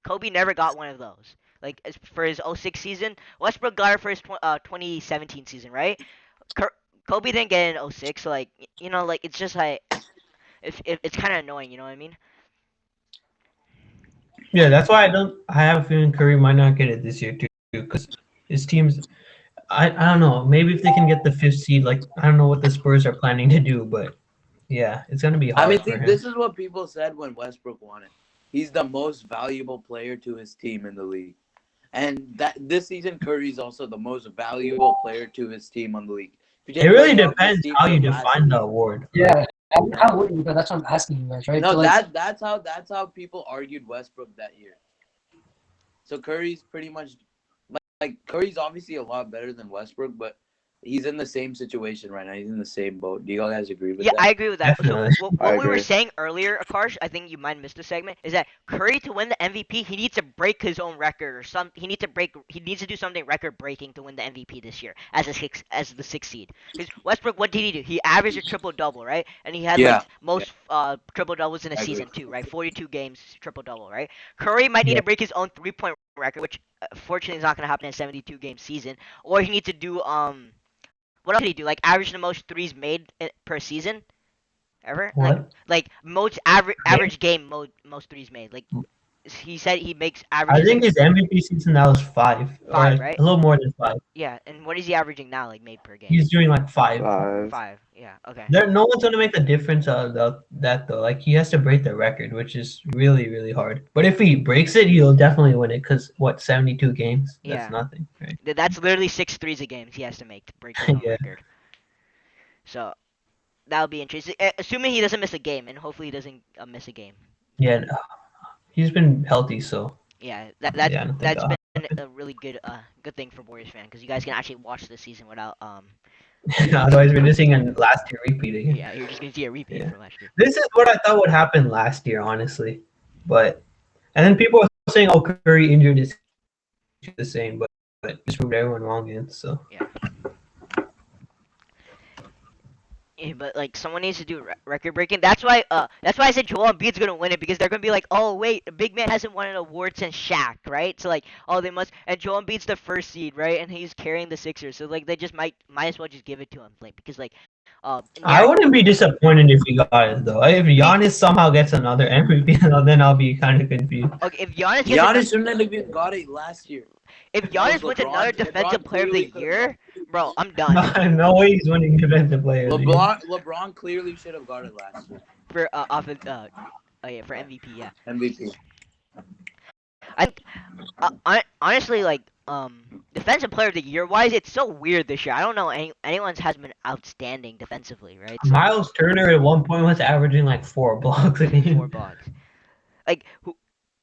Kobe never got one of those. Like for his 06 season, Westbrook got it for his 2017 season, right? Kobe didn't get it in 06, so like you know, like it's just like it's kind of annoying, you know what I mean? yeah, that's why I have a feeling Curry might not get it this year too, because his teams. I don't know. Maybe if they can get the 5th seed, like I don't know what the Spurs are planning to do, but yeah, it's gonna be hard I mean, for see, him. this is what people said when Westbrook won it. He's the most valuable player to his team in the league. And that this season, Curry's also the most valuable player to his team on the league. If you It take really Curry off this depends team how you from last define the season- award. Yeah. How would you? But that's what I'm asking you guys, right? No, So, like, that's how people argued Westbrook that year. So Curry's pretty much like Curry's obviously a lot better than Westbrook, but he's in the same situation right now. He's in the same boat. Do you guys agree with Yeah, that? I agree with that. Definitely. So I what we were agree. saying earlier, Akarsh, I think you might have missed a segment, is that Curry to win the MVP, he needs to break his own record or some. He needs to do something record breaking to win the MVP this year as the 6th seed. Because Westbrook, what did he do? He averaged a triple double, right? And he had Yeah. like most triple doubles in a I agree. season too, right? 42 games triple double, right? Curry might need Yeah. to break his own 3-point record, which fortunately is not going to happen in a 72 game season, or he needs to do what else did he do? Like average the most threes made per season ever? What? Like most average game most threes made. Like he said he makes I averages think his MVP season that was 5, Five, or right? a little more than 5. yeah, and what is he averaging now like made per game? He's doing like 5. 5. Yeah, okay. No one's gonna make a difference out of that though. Like he has to break the record, which is really really hard. But if he breaks it, he'll definitely win it. Cause what 72 games? That's Yeah. nothing, right? That's literally 6 threes a game he has to make to break his own Yeah. record. So that'll be interesting. Assuming he doesn't miss a game, and hopefully he doesn't miss a game. Yeah, no. He's been healthy, so Yeah, yeah, I don't think that's that'll been a really good thing for Warriors fan because you guys can actually watch the season without otherwise we're just seeing a last year repeat again. yeah, you're just gonna see a repeat Yeah. from last year. This is what I thought would happen last year, honestly. But and then people were saying, "Oh, Curry injured is the same," but just proved everyone wrong again. So Yeah, but like someone needs to do record breaking. That's why I said Joel Embiid's gonna win it because they're gonna be like, oh wait, a big man hasn't won an award since Shaq, right? So like, oh they must, and Joel Embiid's the first seed, right? And he's carrying the Sixers, so like they just might as well just give it to him, like because like, I wouldn't be disappointed if he got it though. If Giannis somehow gets another MVP, then I'll be kind of confused. okay, if Giannis Giannis shouldn't have even got it last year. if Giannis wins LeBron- another Defensive LeBron Player of clearly the could've Year, bro, I'm done. No way he's winning defensive player. of the year. LeBron clearly should have got it last year. For for MVP, yeah. MVP. I think honestly like defensive player of the year wise, it's so weird this year. I don't know anyone's has been outstanding defensively, right? So, Miles Turner at one point was averaging like 4 blocks a game. 4 blocks. Like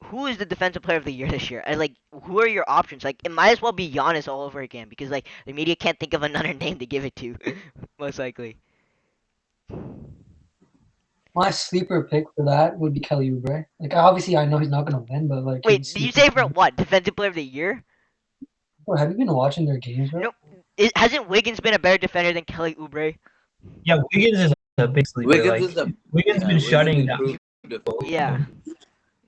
who is the defensive player of the year this year? And like who are your options? Like it might as well be Giannis all over again because like the media can't think of another name to give it to, most likely. My sleeper pick for that would be Kelly Oubre. Like obviously I know he's not gonna win, but like Wait, he's did you sleeper say for pick. what? Defensive player of the year? Bro, have you been watching their games, bro? No, hasn't Wiggins been a better defender than Kelly Oubre? Yeah, Wiggins is a big sleeper. Wiggins been shutting down. Yeah.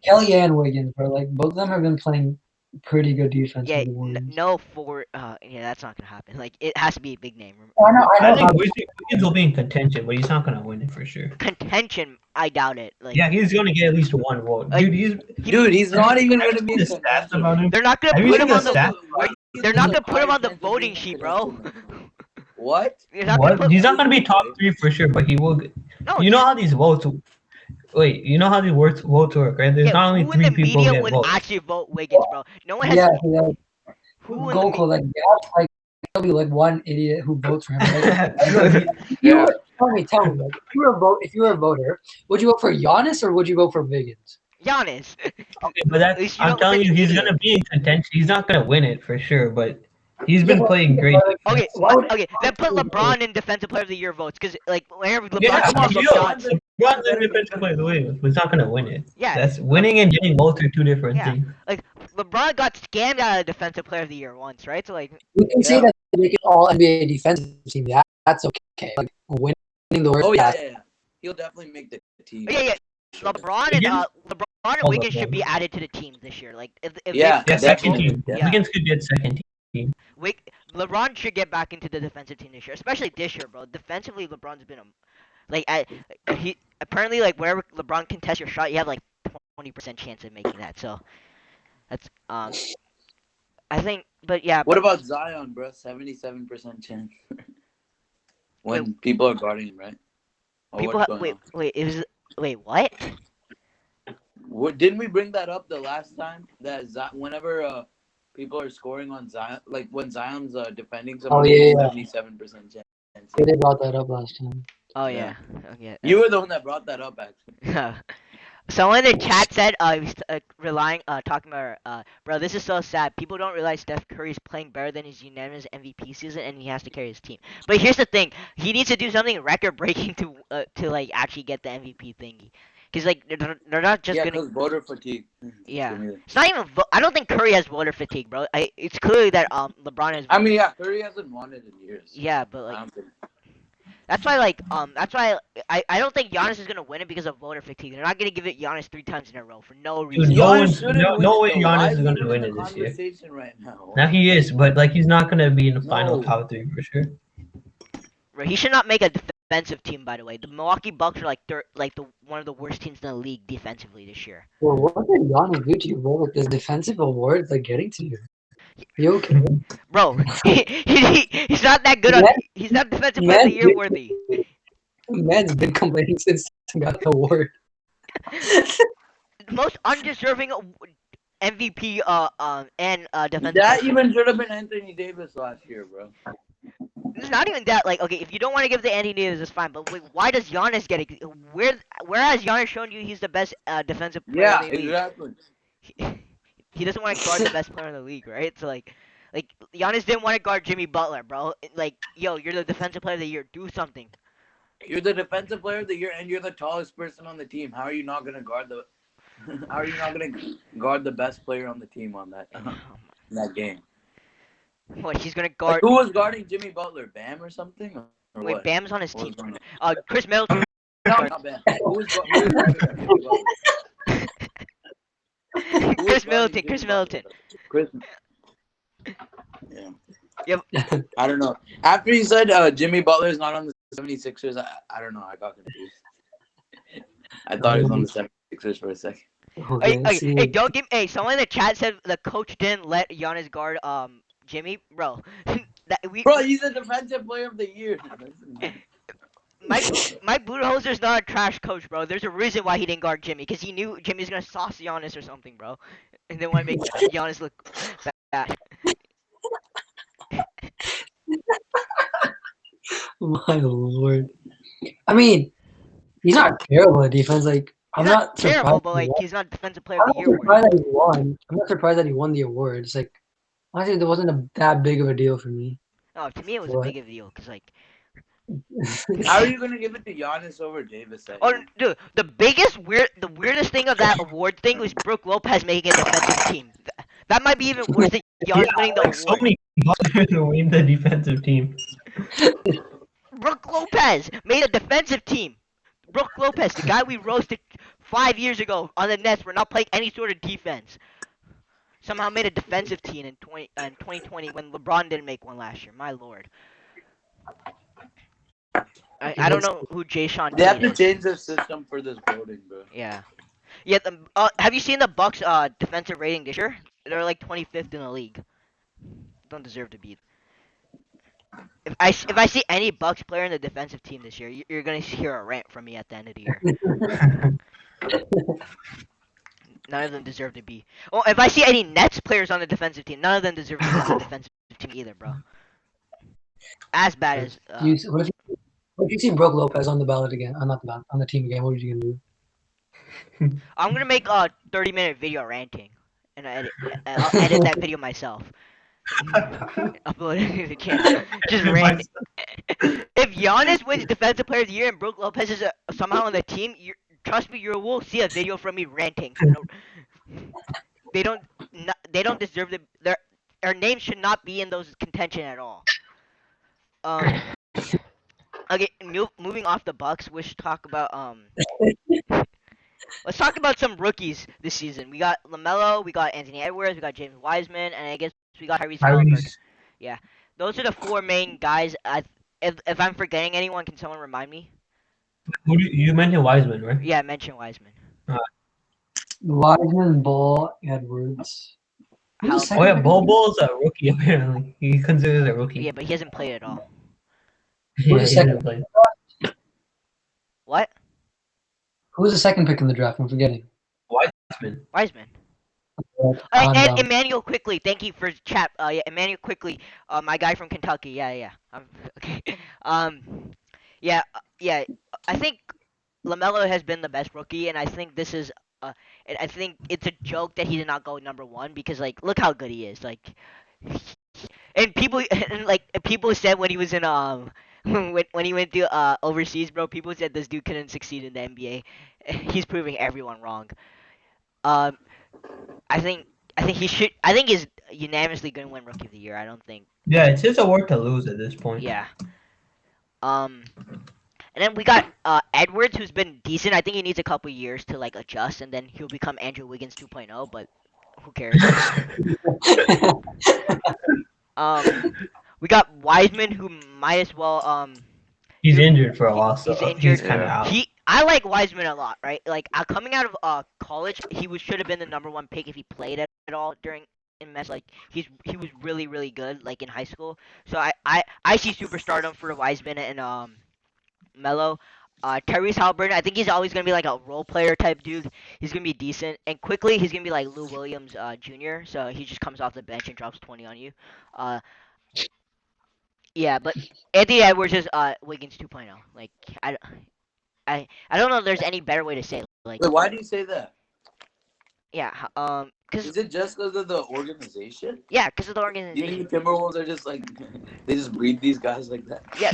Kelly and Wiggins, bro. Like both of them have been playing pretty good defense Yeah, for the Warriors. no forward. Yeah, that's not gonna happen. Like it has to be a big name. I think Wiggins will be in contention, but he's not gonna win it for sure. Contention, I doubt it. Like Yeah, he's gonna get at least 1 vote. Like, Dude, he's not even gonna be the in stats contention. about him. they're not gonna Have you put him seen on the the. stats? They're not gonna put him on the voting sheet, bro. What? You're not gonna What? put, He's not gonna be top 3 for sure, but he will. no, You know how these votes? Wait, you know how these votes work, right? There's yeah, not only who in 3 the people media get would votes. actually vote Wiggins, bro? No one has. Yeah, Who in the Goku, like like there'll be like one idiot who votes for him. Yeah. Tell me, like, if you were a voter, would you vote for Giannis or would you vote for Wiggins? Giannis. Okay, but At least you I'm don't telling look you, like he's an gonna be in contention. He's not gonna win it for sure, but he's been playing great. Okay, Why would- okay. Then put LeBron in defensive player of the year votes, because like whenever LeBron Yeah, takes you shots, LeBron's the defensive player of the week, but he's not gonna win it. yeah, That's winning and getting votes are 2 different Yeah. things. like LeBron got scammed out of defensive player of the year once, right? So like, We can say that they make an all NBA defensive team. Yeah, that's okay. Like winning the worst. Oh yeah. He'll definitely make the team. yeah. LeBron and Oh, Wiggins should LeBron. be added to the team this year. Like if Yeah, they, Yeah, second definitely. team. Yeah. Wiggins could get second team. LeBron should get back into the defensive team this year, especially this year, bro. Defensively, LeBron's been he apparently like wherever LeBron can test your shot, you have like 20% chance of making that. So that's I think, but yeah. What about Zion, bro? 77% chance. When people are guarding him, right? Or People what's going on? wait, what? Didn't we bring that up the last time? That whenever people are scoring on Zion, like when Zion's defending someone, yeah. 77% chance. They brought that up last time. Oh Yeah. yeah. You were the one that brought that up, actually. Someone in the chat said he was talking about bro, this is so sad. People don't realize Steph Curry's playing better than his unanimous MVP season, and he has to carry his team. But here's the thing: he needs to do something record breaking to like actually get the MVP thingy. Cause like they're not just gonna. Because voter fatigue. Yeah, it's not even. I don't think Curry has voter fatigue, bro. It's clearly that LeBron has. I mean, yeah, Curry hasn't won it in years. Yeah, but I like don't think. that's why I don't think Giannis is gonna win it because of voter fatigue. They're not gonna give it Giannis 3 times in a row for no reason. Dude, no way Giannis is gonna Why win he it in the this year. conversation right now? Now he is, but like he's not gonna be in the final No. top 3 for sure. Right, he should not make a defensive team. By the way, the Milwaukee Bucks are like one of the worst teams in the league defensively this year. Well, what did Giannis do to you, bro? Like this defensive award, like getting to you. You okay? Bro, he's not that good on. He's not defensive player of the year worthy. Man's been complaining since he got the award. Most undeserving MVP and defensive. That player. even should have been Anthony Davis last year, bro. It's not even that. Like, okay, if you don't want to give it to Anthony Davis, it's fine. But wait, why does Giannis get it? Where has Giannis shown you he's the best defensive player Yeah, in the league? exactly. He doesn't want to guard the best player in the league, right? So like Giannis didn't want to guard Jimmy Butler, bro. Like, yo, you're the defensive player of the year. Do something. You're the defensive player of the year, and you're the tallest person on the team. How are you not gonna guard the? How are you not gonna guard the best player on the team on that in that game? What? He's gonna Like, guard. who was guarding Jimmy Butler? Bam or something? Or Wait, what? Bam's on his What was team. going on? Chris Middleton. No, not Bam. Who was guarding Jimmy Butler? Who was Chris guarding Middleton. Jimmy Chris Butler? Middleton. Chris. Yeah. Yep. I don't know. After you said Jimmy Butler's not on the 76ers, I don't know. I got confused. I thought he was on the 76ers for a second. Hey, don't give. Hey, someone in the chat said the coach didn't let Giannis guard Jimmy, bro. Bro, he's a defensive player of the year. Mike Budenholzer's not a trash coach, bro. There's a reason why he didn't guard Jimmy, because he knew Jimmy's gonna sauce Giannis or something, bro, and then want to make Giannis look bad. My lord. I mean, he's not terrible at defense. Like, He's I'm not not terrible, surprised. but like he's not defensive player I'm of the not year surprised worthy. that he won. I'm not surprised that he won the award. It's like, honestly, there wasn't that big of a deal for me. No, to me it was a But big of a deal because like. How are you gonna give it to Giannis over Davis? Oh, dude, the weirdest thing of that award thing was Brooke Lopez making a defensive team. That might be even worse than Giannis winning the Like so award. many players to win the defensive team. Brooke Lopez made a defensive team. Brooke Lopez, the guy we roasted 5 years ago on the Nets for not playing any sort of defense, somehow made a defensive team in 2020 when LeBron didn't make one last year. My lord. I don't know who Jay Sean They have Tate to is. change the system for this voting, bro. Yeah. Yeah. Have you seen the Bucks' defensive rating this year? They're like 25th in the league. Don't deserve to be. If I see any Bucks player in the defensive team this year, you're gonna hear a rant from me at the end of the year. None of them deserve to be. Oh, if I see any Nets players on the defensive team, none of them deserve to be on the defensive team either, bro. As bad as. what if you see Brooke Lopez on the ballot again? Not the ballot, on the team again. What are you gonna do? I'm gonna make a 30-minute video ranting, and I'll edit that video myself. Upload it to the channel. Just rant. If Giannis wins Defensive Player of the Year and Brooke Lopez is somehow on the team, trust me, you will see a video from me ranting. They don't deserve to. Their names should not be in those contention at all. Okay, moving off the Bucks, we should talk about Let's talk about some rookies this season. We got LaMelo, we got Anthony Edwards, we got James Wiseman, and I guess we got Tyrese Halliburton. Yeah, those are the four main guys. If I'm forgetting anyone, can someone remind me? You mentioned Wiseman, right? Yeah, I mentioned Wiseman. Wiseman, Ball, Edwards. How? Oh yeah, Ball's a rookie apparently. He considers a rookie. Yeah, but he hasn't played at all. Yeah, Who's he the hasn't second? played. What? Who was the second pick in the draft? I'm forgetting. Wiseman. And Emmanuel Quickly. Thank you for chat. Yeah, Emmanuel Quickly. My guy from Kentucky. Yeah. Okay. Yeah. I think LaMelo has been the best rookie, and I think this is. I think it's a joke that he did not go number one because like look how good he is. Like, and people said when he was in when he went to overseas, bro. People said this dude couldn't succeed in the NBA. He's proving everyone wrong. I think he should. I think he's unanimously going to win Rookie of the Year. I don't think. Yeah, it's his award to lose at this point. Yeah. And then we got Edwards, who's been decent. I think he needs a couple years to like adjust, and then he'll become Andrew Wiggins 2.0. But who cares? We got Wiseman, who might as well. He's injured for a while, so he's injured. kind of out. I like Wiseman a lot, right? Like coming out of college, he should have been the number one pick if he played at all in mess. Like he was really good like in high school. So I see superstardom for Wiseman and Melo. Tyrese Halliburton, I think he's always gonna be like a role player type dude. He's gonna be decent, and quickly he's gonna be like Lou Williams Jr. So he just comes off the bench and drops 20 on you. Yeah, but Anthony Edwards is Wiggins 2.0. Like I don't know if there's any better way to say it. Like Wait, why do you say that? yeah, cause Is it just because of the organization? yeah, because of the You organization. think the Timberwolves are just like they just breed these guys like that? Yeah.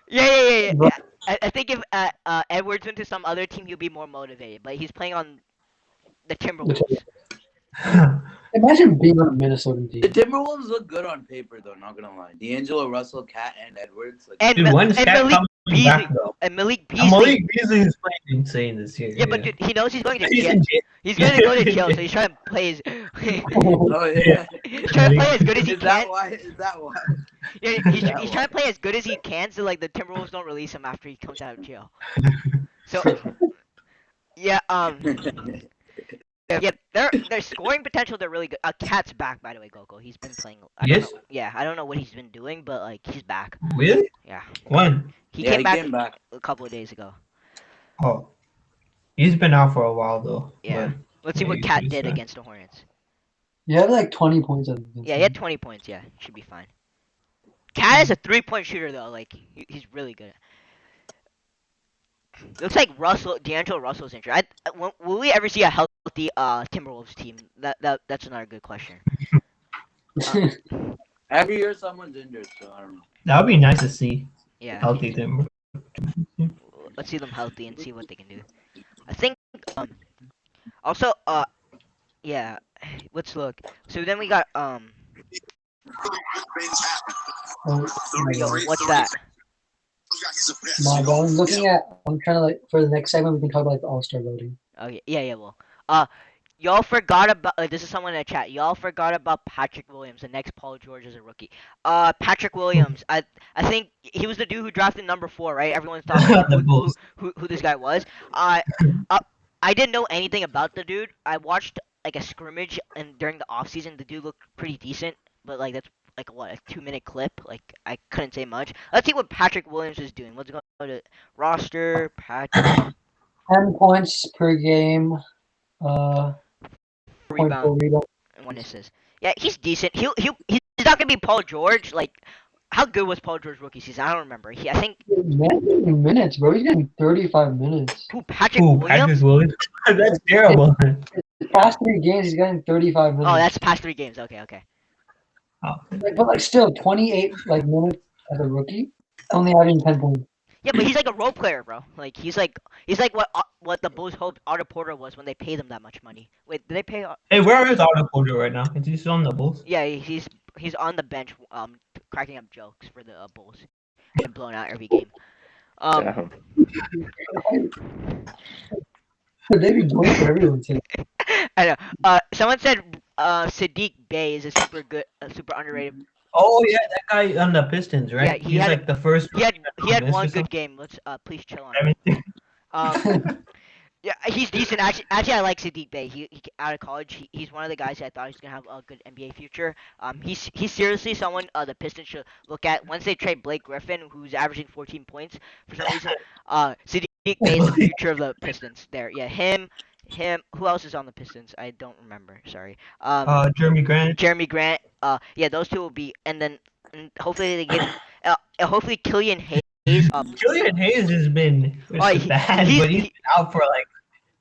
Yeah. I think if Edwards went to some other team, he'll be more motivated. But he's playing on the Timberwolves. Imagine being on a Minnesota team. The Timberwolves look good on paper, though. Not gonna lie, D'Angelo Russell, Cat, and Edwards. Like, And Dude, when's Cat Malik coming Beasley. back though? And Malik Beasley. Malik Beasley is playing insane this year. Yeah, but dude, he knows he's going to He's jail. in jail. He's going to go to jail, so he's trying to play his. oh yeah. He's trying to play as good as he Is that can. why? Is that why? Yeah, he's trying to play as good as he can, so like the Timberwolves don't release him after he comes out of jail. So, yeah, yeah, their scoring potential. They're really good. Cat's back, by the way, Goku. He's been playing. Yes? Yeah, I don't know what he's been doing, but like he's back. Really? Yeah. When? He Yeah, came he back came back. a couple of days ago. Oh. He's been out for a while though. Yeah. but- Let's see Yeah, what he's Cat pretty did sad. against the Hornets. You had like 20 points. I think. Yeah, he had 20 points. Yeah, should be fine. Cat is a 3-point shooter though. Like he's really good. Looks like D'Angelo Russell's injured. Will we ever see a healthy Timberwolves team? That's another good question. Every year someone's injured, so I don't know. That would be nice to see. Yeah. Healthy Timber. Let's see them healthy and see what they can do. I think also yeah. Let's look. So then we got Oh, yo, what's that? my God, I'm looking at. I'm trying to like for the next segment we can talk about like, the All-Star voting. Okay, yeah, well. Y'all forgot about this is someone in the chat. Y'all forgot about Patrick Williams, the next Paul George as a rookie. Patrick Williams, I think he was the dude who drafted number 4, right? Everyone's talking about The Bulls. who this guy was. I didn't know anything about the dude. I watched like a scrimmage and during the offseason the dude looked pretty decent, but like that's like what, a 2-minute clip? Like I couldn't say much. Let's see what Patrick Williams is doing. Let's go to roster, Patrick 10 points per game. rebound. Rebound. And 1 assist. Yeah, he's decent. He's not gonna be Paul George. Like, how good was Paul George rookie season? I don't remember. I think Minutes, bro. He's getting 35 minutes. Patrick Ooh, Williams. Patrick Williams. That's terrible. The past 3 games, he's getting 35 minutes. Oh, that's past 3 games. Okay. Oh. But like still 28 like minutes as a rookie, only having 10 points. Yeah, but he's like a role player, bro. Like he's like what the Bulls hoped Otto Porter was when they paid him that much money. Wait, did they pay? Hey, where is Otto Porter right now? Is he still on the Bulls? Yeah, he's on the bench, cracking up jokes for the Bulls, and blown out every game. Damn. They be doing for everyone too. I know. Someone said Sadiq Bey is a super underrated. Oh yeah, that guy on the Pistons, right? Yeah, he He's had- like the first. He had Missed or one good something? game. Let's please chill on. Everything. Yeah, he's decent. Actually, I like Sadiq Bey. He out of college. He's one of the guys I thought he's gonna have a good NBA future. He's seriously someone the Pistons should look at once they trade Blake Griffin, who's averaging 14 points for some reason. Sadiq Bey is the future of the Pistons. There, yeah, him. Who else is on the Pistons? I don't remember. Sorry. Jeremy Grant. Jeremy Grant. Yeah, those two will be, and hopefully they get. Hopefully Killian Hayes. Julian Hayes has been bad, but he's been out for like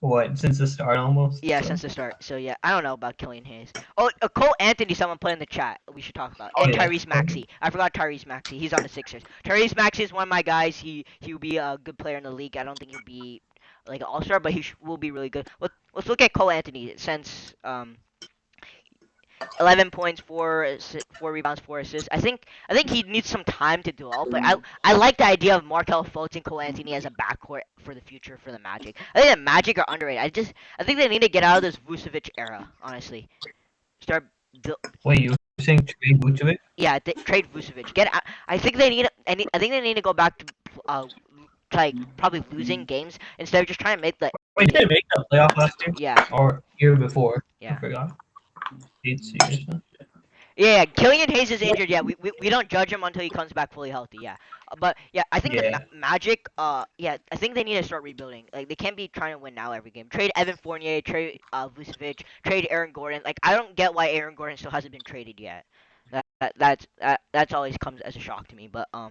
what since the start almost. Yeah, so. since the start. So yeah, I don't know about Killian Hayes. Oh, Cole Anthony, someone put in the chat. We should talk about. Oh, And yeah. Tyrese Maxey. I forgot Tyrese Maxey. He's on the Sixers. Tyrese Maxey is one of my guys. He will be a good player in the league. I don't think he'll be like an all-star, but will be really good. Let's look at Cole Anthony since 11 points, 4 rebounds, 4 assists. I think he needs some time to develop. But I like the idea of Markelle Fultz and Cole Anthony as a backcourt for the future for the Magic. I think the Magic are underrated. I think they need to get out of this Vucevic era. Honestly, Wait, you were saying trade Vucevic? Yeah, trade Vucevic. Get out. I think they need to go back to like probably losing games instead of just trying to make the. Wait, did they make the playoff last year? Yeah. Or year before? Yeah. I forgot. 8 years. Huh? Yeah, Killian Hayes is injured. Yeah, we don't judge him until he comes back fully healthy. Yeah, but yeah, I think the Magic. Yeah, I think they need to start rebuilding. Like they can't be trying to win now every game. Trade Evan Fournier, trade Vucevic, trade Aaron Gordon. Like I don't get why Aaron Gordon still hasn't been traded yet. That's always comes as a shock to me. But I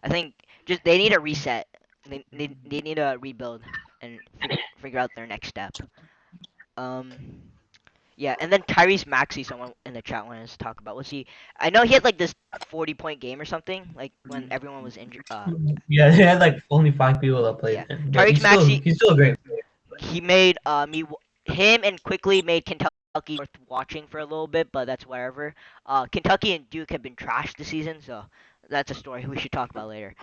think just they need a reset. They need to rebuild and figure out their next step. Yeah, and then Tyrese Maxey, someone in the chat wanted us to talk about. Was he? I know he had like this 40-point game or something, like when everyone was injured. Yeah, they had like only 5 people that played. Yeah. Him, Tyrese Maxey. He's still a great player. He made him and quickly made Kentucky worth watching for a little bit, but that's whatever. Kentucky and Duke have been trashed this season, so that's a story we should talk about later.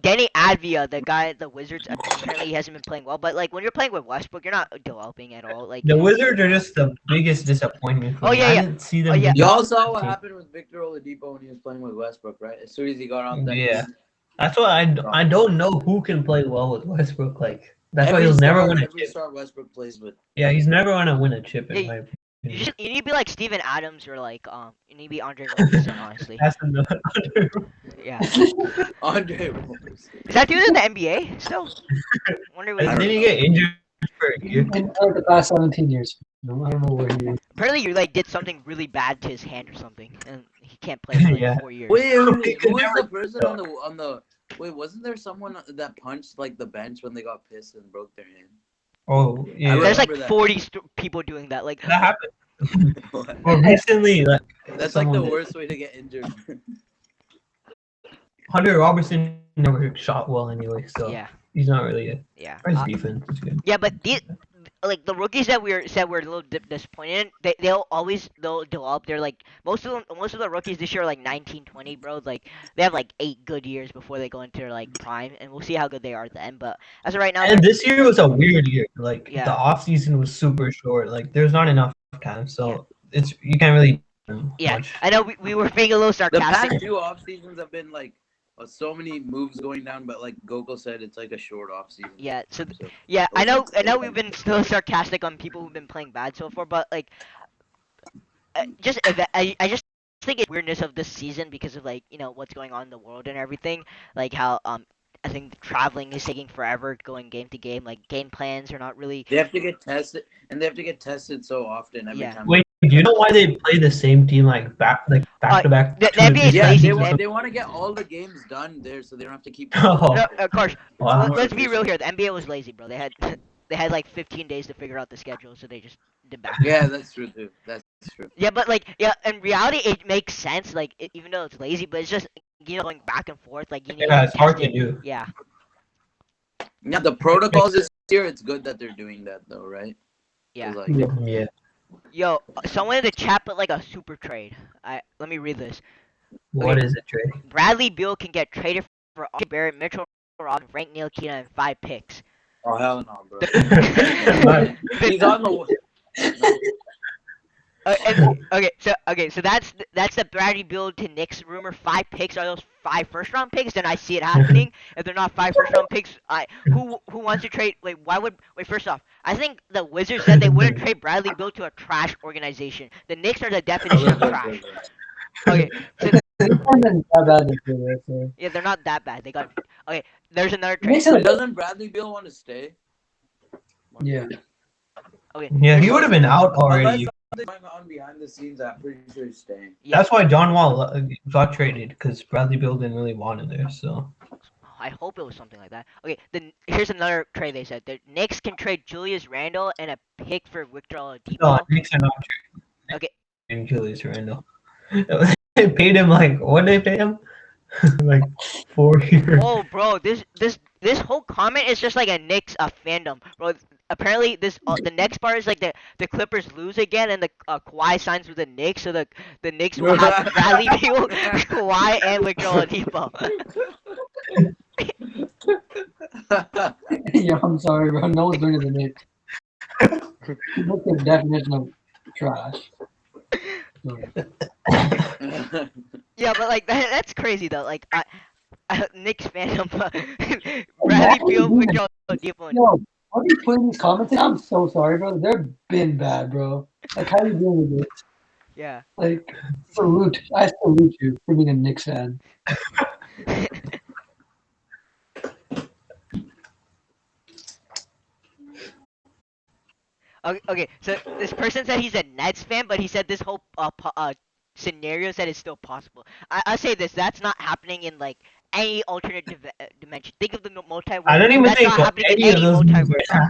Denny Advia, the guy at the Wizards, apparently he hasn't been playing well. But like when you're playing with Westbrook, you're not developing at all. Like The Wizards are just the biggest disappointment. For me. yeah. I didn't see them. Yeah. do Y'all saw what that. happened with Victor Oladipo when he was playing with Westbrook, right? As soon as he got on that. Yeah. That's why I don't know who can play well with Westbrook. Like that's why Every he'll never star- win a every chip. star Westbrook plays with. Yeah, he's never gonna win a chip in Yeah, my opinion. you need to be like Steven Adams or like you need to be Andre Robertson, honestly. That's another. Yeah. Andre Rose. Is that dude in the NBA still? Wonder what Didn't he get injured for a year. In like the past 17 years. No, I don't know where he is. Apparently, you like did something really bad to his hand or something, and he can't play for like Yeah. 4 years. Wait, He could who is never the person on the? Wait, wasn't there someone that punched like the bench when they got pissed and broke their hand? Oh, yeah. There's like remember that. 40 people doing that. Like, That happened. Well, recently, like That's like the someone- worst way to get injured. Hunter Robertson never shot well anyway, so yeah, he's not really a yeah. his defense is good. Yeah, but like the rookies that we said we're a little disappointed in, they'll develop. They're like most of the rookies this year are like 19, 20, bro. Like they have like 8 good years before they go into their like prime, and we'll see how good they are at the end. But as of right now, And this year was a weird year. Like Yeah. the off season was super short. Like there's not enough time, so it's you can't really do yeah, much. I know we were being a little The past sarcastic. 2 off seasons have been like so many moves going down, but like Goko said, it's like a short off season. Yeah, so So, yeah, I know we've been still sarcastic on people who've been playing bad so far, but like, I just think it's weirdness of this season because of like what's going on in the world and everything, like how I think traveling is taking forever, going game to game, like game plans are not really. they have to get tested, and they have to get tested so often every Yeah. time. Wait, do you know why they play the same team like back to back? the NBA is Yeah, lazy. they want to get all the games done there, so they don't have to keep. Oh, No, of course. wow. Let's be real here. The NBA was lazy, bro. They had like 15 days to figure out the schedule, so they just did back. Yeah, that's true too. That's true. Yeah, but like, yeah, in reality, it makes sense. Like, even though it's lazy, but it's just going back and forth. Like, you need Yeah, to it's hard test to it. do. Yeah, Yeah, the protocols this year, it's good that they're doing that though, right? 'Cause, yeah. like, Yeah. Yo, someone in the chat put like a super trade. Let me read this. What is it, Trey? Bradley Beal can get traded for R.J. Barrett, Mitchell Robinson, Frank Ntilikina, and 5 picks. oh hell no, bro. But He's on the. Okay, so that's the Bradley Beal to Knicks rumor. 5 picks. Are those 5 first-round picks? Then I see it happening. If they're not 5 first-round picks, who wants to trade? Wait, first off, I think the Wizards said they wouldn't trade Bradley Beal to a trash organization. The Knicks are the definition of trash. Okay, so They haven't been that bad this year, so. yeah, they're not that bad. They got okay. There's another trade. Makes it Doesn't Bradley Beal want to stay? Yeah. Okay, yeah, he would have been out Unless already. something's going on behind the scenes, I'm pretty sure he's staying. yeah. That's why John Wall got traded because Bradley Beal didn't really want him there. So I hope it was something like that. Okay, then here's another trade they said. The Knicks can trade Julius Randle and a pick for Victor Oladipo. no, Knicks are not trading. Okay. And Julius Randle. They paid him like what did they pay him? Like 4 years. Oh, bro, this whole comment is just like a Knicks fandom, bro. Apparently, the next part is like the Clippers lose again, and the Kawhi signs with the Knicks, so the Knicks will have Bradley Beal, Kawhi, and Victor Oladipo. Yeah, I'm sorry, bro. No one's doing it the Knicks. That's the definition of trash. Yeah, but like that's crazy though. Like Knicks fandom, Bradley Beal, Victor Oladipo. Yo, are you putting these comments in? I'm so sorry, bro. They've been bad, bro. Like, how are you dealing with this? Yeah. Like, I salute you for being a Knicks fan. Okay, so this person said he's a Nets fan, but he said this whole scenario said it's still possible. I say this, that's not happening in like any alternate dimension. Think of the multiverse. I don't even that's think not happening in any of any those moves multiverse. are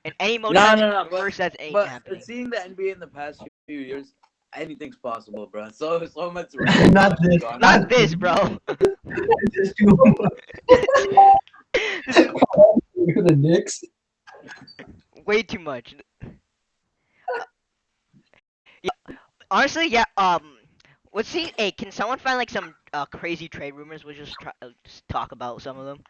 In any No, multiverse, that's ain't But happening. seeing the NBA in the past few years, anything's possible, bro. So much. Not this. Not this, bro. This is too For the Knicks? Way too much. Yeah, honestly, yeah. Let's see. Hey, can someone find like some crazy trade rumors? We'll just just talk about some of them.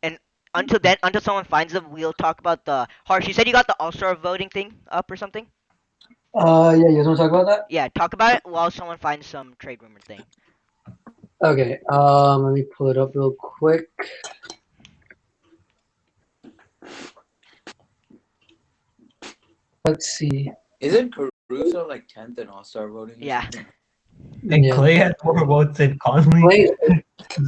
And until someone finds them, we'll talk about the Harsh. You said you got the All-Star voting thing up or something? Yeah, you guys want to talk about that? Yeah, talk about it while someone finds some trade rumor thing. Okay, let me pull it up real quick. Let's see. Isn't Caruso like 10th in All-Star voting? or Yeah. something? And Yeah. Clay had more votes than Conley. Wait,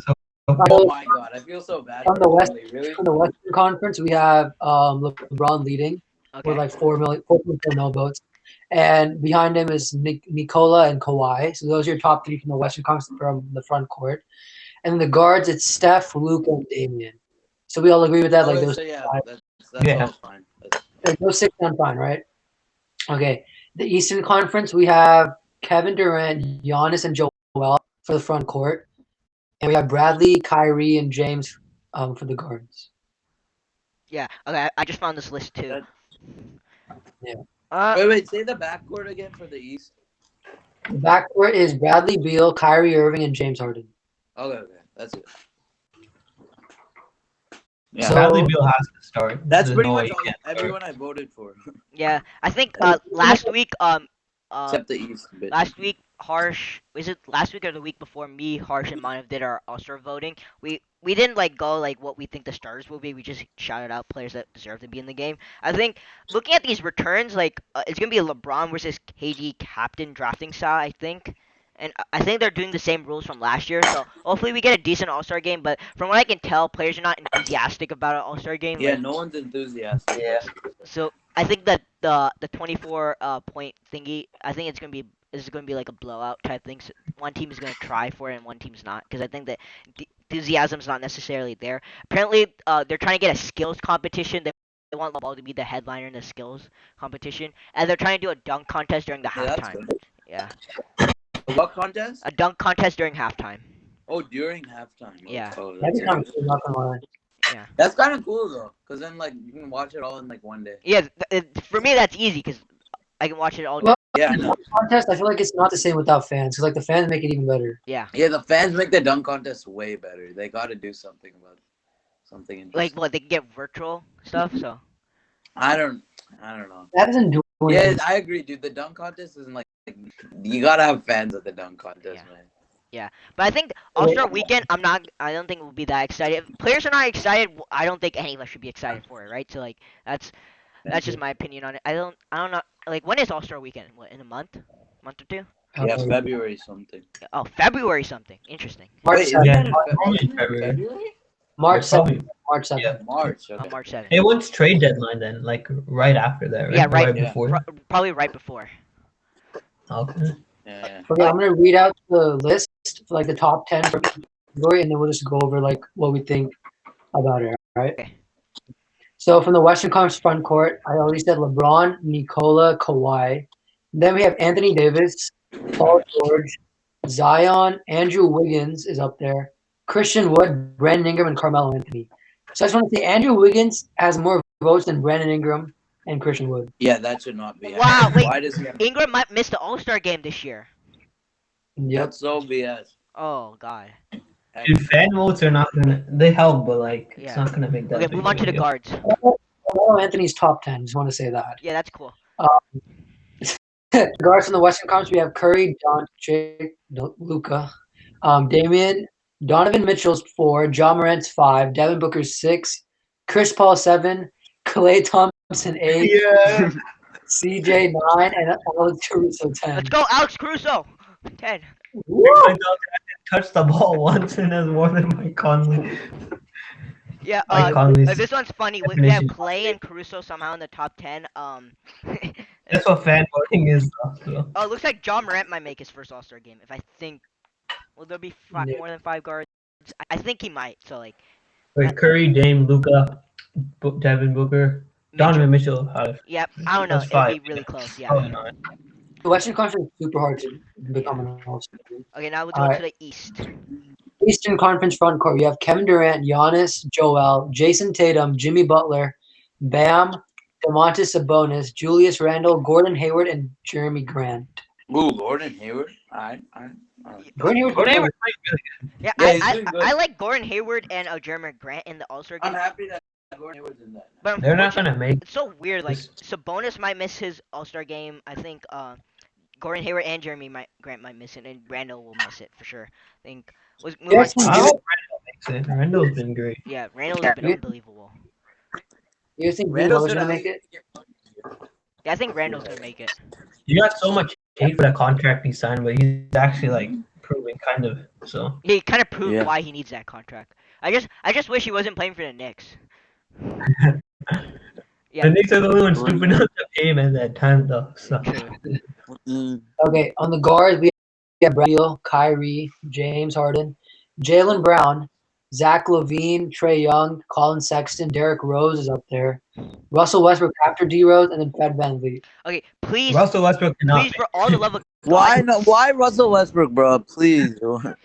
So Oh my god, I feel so bad From for the West, Stanley. Really? from the Western Conference, we have LeBron leading with Okay. like 4.4 votes, and behind him is Nikola and Kawhi. So those are your top three from the Western Conference from the front court. And then the guards, it's Steph, Luka, and Damian. So we all agree with that. Like Okay, those, so yeah, five, that's Yeah. all fine. like those six sound fine, right? Okay. The Eastern Conference, we have Kevin Durant, Giannis, and Joel for the front court, and we have Bradley, Kyrie, and James for the guards. Yeah. Okay. I just found this list too. That- Yeah. Wait, say the backcourt again for the East. The backcourt is Bradley Beal, Kyrie Irving, and James Harden. Okay, that's it. Yeah. Yeah, So- Bradley Beal has to start. that's There's pretty no much way he all, can't start. Oh, everyone I voted for, Yeah. I think last week except the East bit. last week Harsh, is it last week or the week before, me, Harsh, and Manav did our All-Star voting. We didn't like go like what we think the starters will be. We just shouted out players that deserve to be in the game. I think looking at these returns, like it's gonna be a LeBron versus KD captain drafting style, I think. And I think they're doing the same rules from last year, so hopefully we get a decent All-Star game. But from what I can tell, players are not enthusiastic about an All-Star game. Yeah, Like, no one's enthusiastic. Yeah. so I think that the 24 point thingy, I think it's gonna be like a blowout type thing. So one team is gonna try for it and one team's not, because I think that the enthusiasm's not necessarily there. Apparently, they're trying to get a skills competition. They want the ball to be the headliner in the skills competition, and they're trying to do a dunk contest during the Yeah, that's halftime. good. Yeah, What contest? a dunk contest during halftime. Oh, during halftime. Yeah. Oh, That'd that's be kind of cool, not gonna lie. That's kind of cool though, cause then like you can watch it all in like one day. Yeah, for me that's easy because I can watch it all day. Well, Yeah, I know. Contest, I feel like it's not the same without fans, because like the fans make it even better. Yeah. Yeah, the fans make the dunk contest way better. They got to do something about it. Something interesting. Like what, they can get virtual stuff, so I don't know. That isn't doing Yeah, anything. I agree, dude. The dunk contest isn't like you gotta have fans at the dunk contest, Yeah. man. but I think All-Star Weekend, I don't think we'll be that excited. If players are not excited, I don't think any of us should be excited for it, right? So like that's just my opinion on it. I don't know, like when is All-Star Weekend? What, in a month or two? Yeah, February something. Oh, February something. Interesting. March Wait, 7th. Yeah. February? February. March Yeah, probably. 7th. March 7th. Yeah. March. On Okay. March 7th. Hey, what's trade deadline then? Like right after that, right? Yeah, right- yeah. before. Probably right before. Okay. Yeah. Okay, I'm gonna read out the list, like the top 10 for each category, and then we'll just go over like what we think about it. All right. Okay. So from the Western Conference front court, I already said LeBron, Nikola, Kawhi. Then we have Anthony Davis, Paul George, Zion, Andrew Wiggins is up there, Christian Wood, Brandon Ingram, and Carmelo Anthony. So I just want to say Andrew Wiggins has more votes than Brandon Ingram and Christian Wood. Yeah, that should not be. Wow, happening. wait. Why does he have? Ingram might miss the All-Star game this year. Yep. That's so BS. Oh god. Dude, fan votes are not gonna. They help, but like Yeah. it's not gonna make that. Okay, big move on of to a the deal. guards. Carmelo Anthony's top 10. Just want to say that. Yeah, that's cool. Guards from the Western Conference, we have Curry, Doncic, Luka, Damian, Donovan Mitchell's 4, John Morant's 5, Devin Booker's 6, Chris Paul 7, Klay Thompson 8, Yeah. CJ 9, and Alex Caruso 10. Let's go, Alex Caruso. 10. Woo! My dog touched the ball once and has more than Mike Conley. Yeah, Mike Conley's. this one's funny. We have definition. Clay and Caruso somehow in the top 10. That's what fan voting is. So. Oh, it looks like John Morant might make his first All-Star game. If I think, will there be Yeah. more than 5 guards? I think he might. So like, Wait, Curry, Dame, Luka, Devin Booker, Donovan Mitchell. yeah, I don't know. That's It'd five. be really close. Yeah. Probably not. The Western Conference is super hard to become an All-Star. Okay, now we'll go Alright. to the East. Eastern Conference front court, we have Kevin Durant, Giannis, Joel, Jason Tatum, Jimmy Butler, Bam, Domantas Sabonis, Julius Randle, Gordon Hayward, and Jeremy Grant. Ooh, Gordon Hayward. Gordon Hayward, Gordon Hayward's playing really good. Yeah, Yeah, he's doing good. I like Gordon Hayward and Jeremy Grant in the All-Star I'm game. happy that Gordon Hayward's in that. But They're not unfortunately, gonna make. it's so weird. Like this- Sabonis might miss his All-Star game. I think Gordon Hayward and Jeremy Grant might miss it, and Randall will miss it for sure. I think move Yes, on. he I did. hope Randall makes it. Randall's been great. Yeah, Randall's been Yeah. unbelievable. You think Randall's Randall's gonna gonna make it? Yeah, I think Randall's gonna make it. You got so much hate for that contract he signed, but he's actually like improving, kind of. So He kind of proved Yeah. why he needs that contract. I just wish he wasn't playing for the Knicks. Yeah. the Knicks are the only ones stupid enough to pay him at that time, though. So True. Okay, on the guards, we have Brad Beal, Kyrie, James Harden, Jalen Brown, Zach LaVine, Trey Young, Colin Sexton, Derrick Rose is up there. Russell Westbrook after D Rose, and then Fed VanVleet. Okay, please, Russell Westbrook cannot. please, for all the love of Why God, not? Why Russell Westbrook, bro? Please. for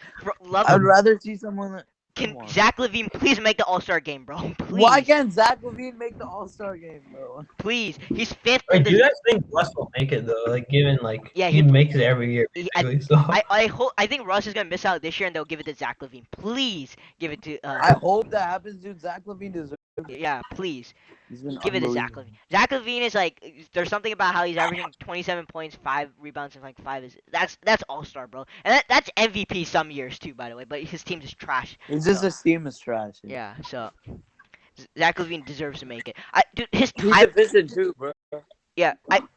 love I'd of, rather see someone that. can Come on. Zach LaVine please make the All Star game, bro? Please. Why can't Zach LaVine make the All Star game, bro? Please, he's fifth Wait, in do you the. guys think Russ will make it though? Like, given like Yeah, he makes it every year, I- basically. So I hope. I think Russ is gonna miss out this year, and they'll give it to Zach LaVine. Please give it to. I hope that happens, dude. Zach LaVine deserves it. Yeah, please He's been give it to Zach unbelievable. LaVine. Zach LaVine is like. There's something about how he's averaging 27 points, 5 rebounds, and like 5 is. That's All Star, bro. And that's MVP some years too, by the way. But his team is trash. It's just So, his team is trash. yeah. So. Zach LaVine deserves to make it. Dude, He's efficient too, bro.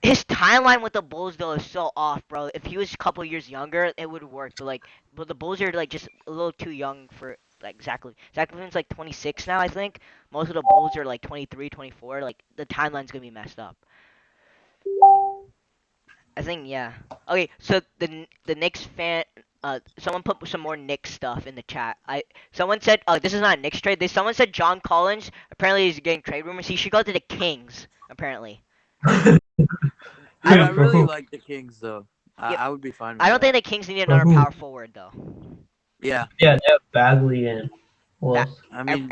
his timeline with the Bulls though is so off, bro. If he was a couple years younger, it would work. But the Bulls are like just a little too young for like Zach LaVine. Zach LaVine's like 26 now, I think. Most of the Bulls are like 23, 24. Like the timeline's gonna be messed up. I think yeah. Okay, so the Knicks fan. Someone put some more Knicks stuff in the chat. Someone said, this is not a Knicks trade. Someone said John Collins. Apparently, he's getting trade rumors. He should go to the Kings. Apparently. I really Who? like the Kings though. Yeah. I would be fine with I don't that. think the Kings need another who? power forward though. Yeah. yeah, they have Bagley and well, I mean,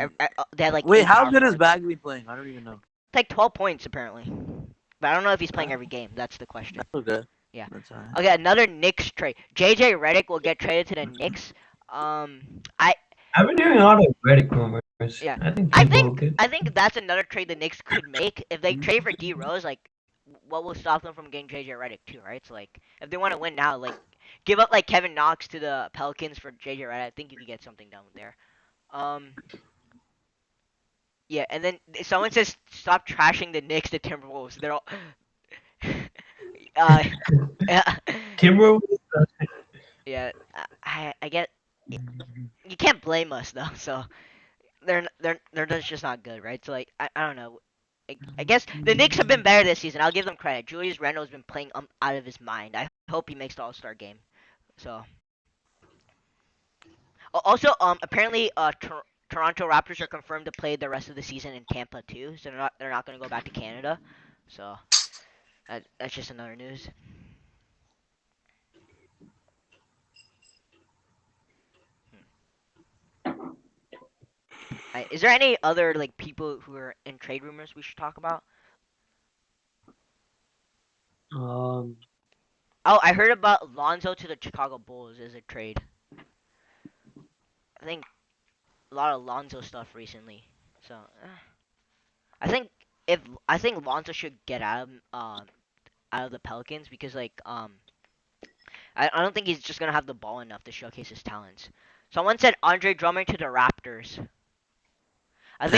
They had like wait, 8 how power good is forwards. Bagley playing? I don't even know. Like 12 points apparently. But I don't know if he's playing every game. That's the question. That's okay. Yeah. That's alright. Okay, another Knicks trade. JJ Redick will get traded to the Knicks. I've been hearing a lot of Reddit rumors. Yeah. I think I people think could. I think that's another trade the Knicks could make if they trade for D Rose. Like, what will stop them from getting JJ Redick too, right? So like, if they want to win now, like, give up like Kevin Knox to the Pelicans for JJ Redick. I think you could get something done there. Yeah, and then someone says stop trashing the Knicks, the Timberwolves. They're all. Timberwolves. Yeah, I get. You can't blame us though. So they're just not good, right? So like I don't know. I guess the Knicks have been better this season. I'll give them credit. Julius Randle's been playing out of his mind. I hope he makes the All-Star game. So also apparently Toronto Raptors are confirmed to play the rest of the season in Tampa too. So they're not going to go back to Canada. So that's just another news. Is there any other like people who are in trade rumors we should talk about? Um, Oh, I heard about Lonzo to the Chicago Bulls as a trade. I think a lot of Lonzo stuff recently. So I think Lonzo should get out of the Pelicans because like I don't think he's just gonna have the ball enough to showcase his talents. Someone said Andre Drummond to the Raptors. I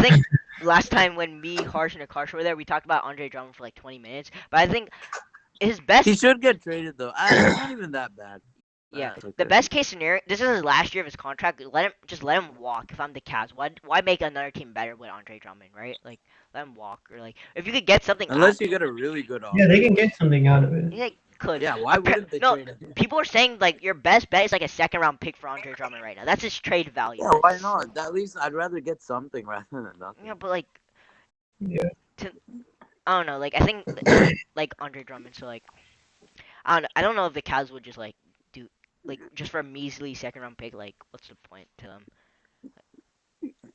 think last time when me, Harsh, and Akash were there, we talked about Andre Drummond for like 20 minutes. But I think his best. He should get traded though. It's not even that bad. Yeah, That's okay. the best case scenario. This is his last year of his contract. Let him walk. If I'm the Cavs, why make another team better with Andre Drummond, right? Like let him walk, or like if you could get something. Unless you get a really good offer. Yeah, they can get something out of it. Yeah, could. Yeah, why wouldn't they No, trade him? people are saying like your best bet is like a 2nd-round pick for Andre Drummond right now. That's his trade value. Yeah, why not? At least I'd rather get something rather than nothing. Yeah, but like. Yeah. I don't know. Like I think like Andre Drummond. So like I don't know if the Cavs would just like do like just for a measly 2nd-round pick. Like what's the point to them?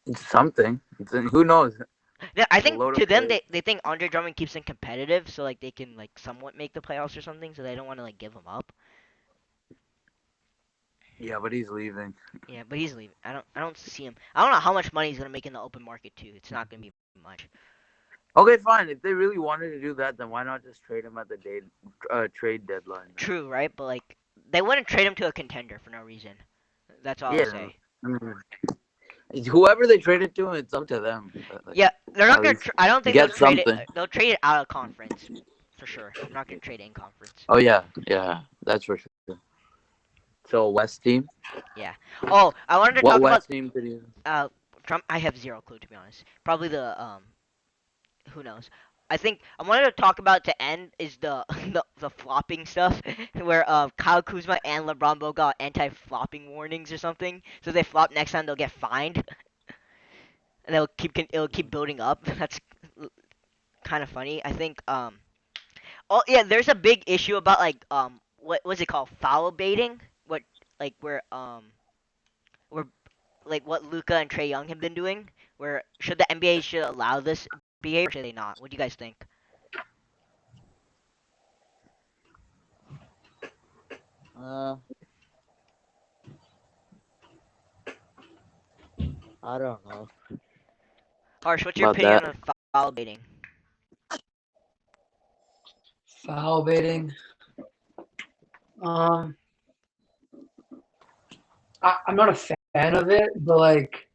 It's something. Who knows? Yeah, I think load to of them players. they think Andre Drummond keeps them competitive, so like they can like somewhat make the playoffs or something. So they don't want to like give him up. Yeah, but he's leaving. Yeah, but he's leaving. I don't see him. I don't know how much money he's gonna make in the open market too. It's not gonna be much. Okay, fine. If they really wanted to do that, then why not just trade him at the trade deadline? True, right? But like they wouldn't trade him to a contender for no reason. That's all Yeah. I'll say. I mean, whoever they trade it to, it's up to them. But, like, Yeah, they're not at gonna. least I don't think they'll get trade it. something. They'll trade it out of conference for sure. They're not gonna trade it in conference. Oh yeah, that's for sure. So West team. Yeah. Oh, I wanted to What talk about West team did you? Trump. I have zero clue to be honest. Probably the who knows. I think I wanted to talk about to end is the the flopping stuff where Kyle Kuzma and LeBron both got anti-flopping warnings or something. So if they flop next time they'll get fined and it'll keep building up. That's kind of funny. I think oh yeah, there's a big issue about like what was it called, foul baiting? What like where like what Luca and Trey Young have been doing? Where should the NBA should allow this behavior or should they not? What do you guys think? Uh, I don't know Harsh, what's your about opinion that. on foul baiting? Foul baiting. Um, I'm not a fan of it, but like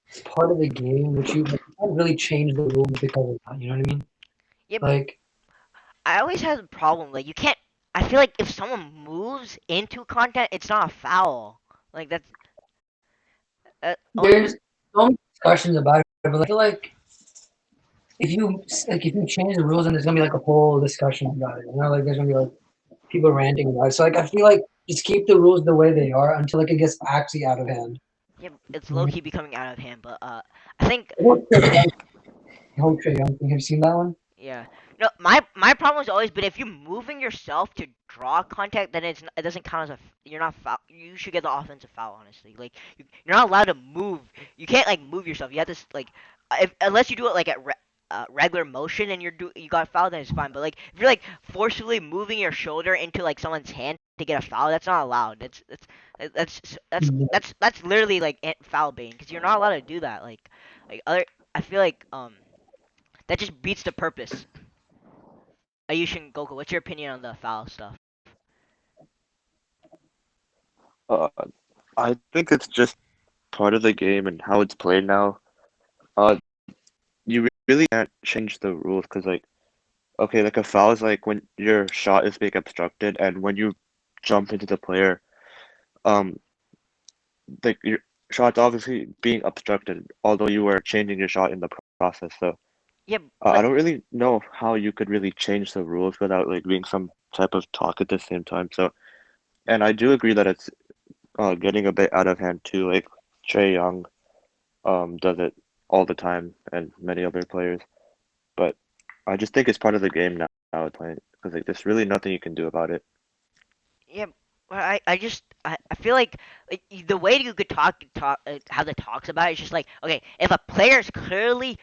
it's part of the game, which you can't really change the rules because of that. You know what I mean? Yeah, but Like, I always have a problem. Like you can't. I feel like if someone moves into contact, it's not a foul. Like that's only. there's so many discussions about it, but I feel like if you change the rules, and there's gonna be like a whole discussion about it. You know, like there's gonna be like people ranting about it. So like I feel like just keep the rules the way they are until like it gets actually out of hand. Yeah, it's low Mhm. key becoming out of hand. But I think. The whole Trae Young thing. Have you seen that one? Yeah. No, my problem has always been if you're moving yourself to draw contact, then it doesn't count as you're not foul. You should get the offensive foul. Honestly, like you're not allowed to move. You can't like move yourself. You have to like unless you do it like at regular motion and you got fouled, then it's fine. But like if you're like forcefully moving your shoulder into like someone's hand to get a foul, that's not allowed. That's literally like foul baiting because you're not allowed to do that. Like other I feel like that just beats the purpose. Ayushin Goku, what's your opinion on the foul stuff? Uh, I think it's just part of the game and how it's played now. Uh, you really can't change the rules because, like, okay, like a foul is like when your shot is being obstructed, and when you jump into the player, um, like your shot's obviously being obstructed, although you were changing your shot in the process. So, Yeah, I but don't really know how you could really change the rules without like being some type of talk at the same time. So, and I do agree that it's getting a bit out of hand too. Like Trey Young does it all the time, and many other players. But I just think it's part of the game now at point because like there's really nothing you can do about it. yeah, but I feel like the way you could talk how the talks about it is just like okay, if a player is clearly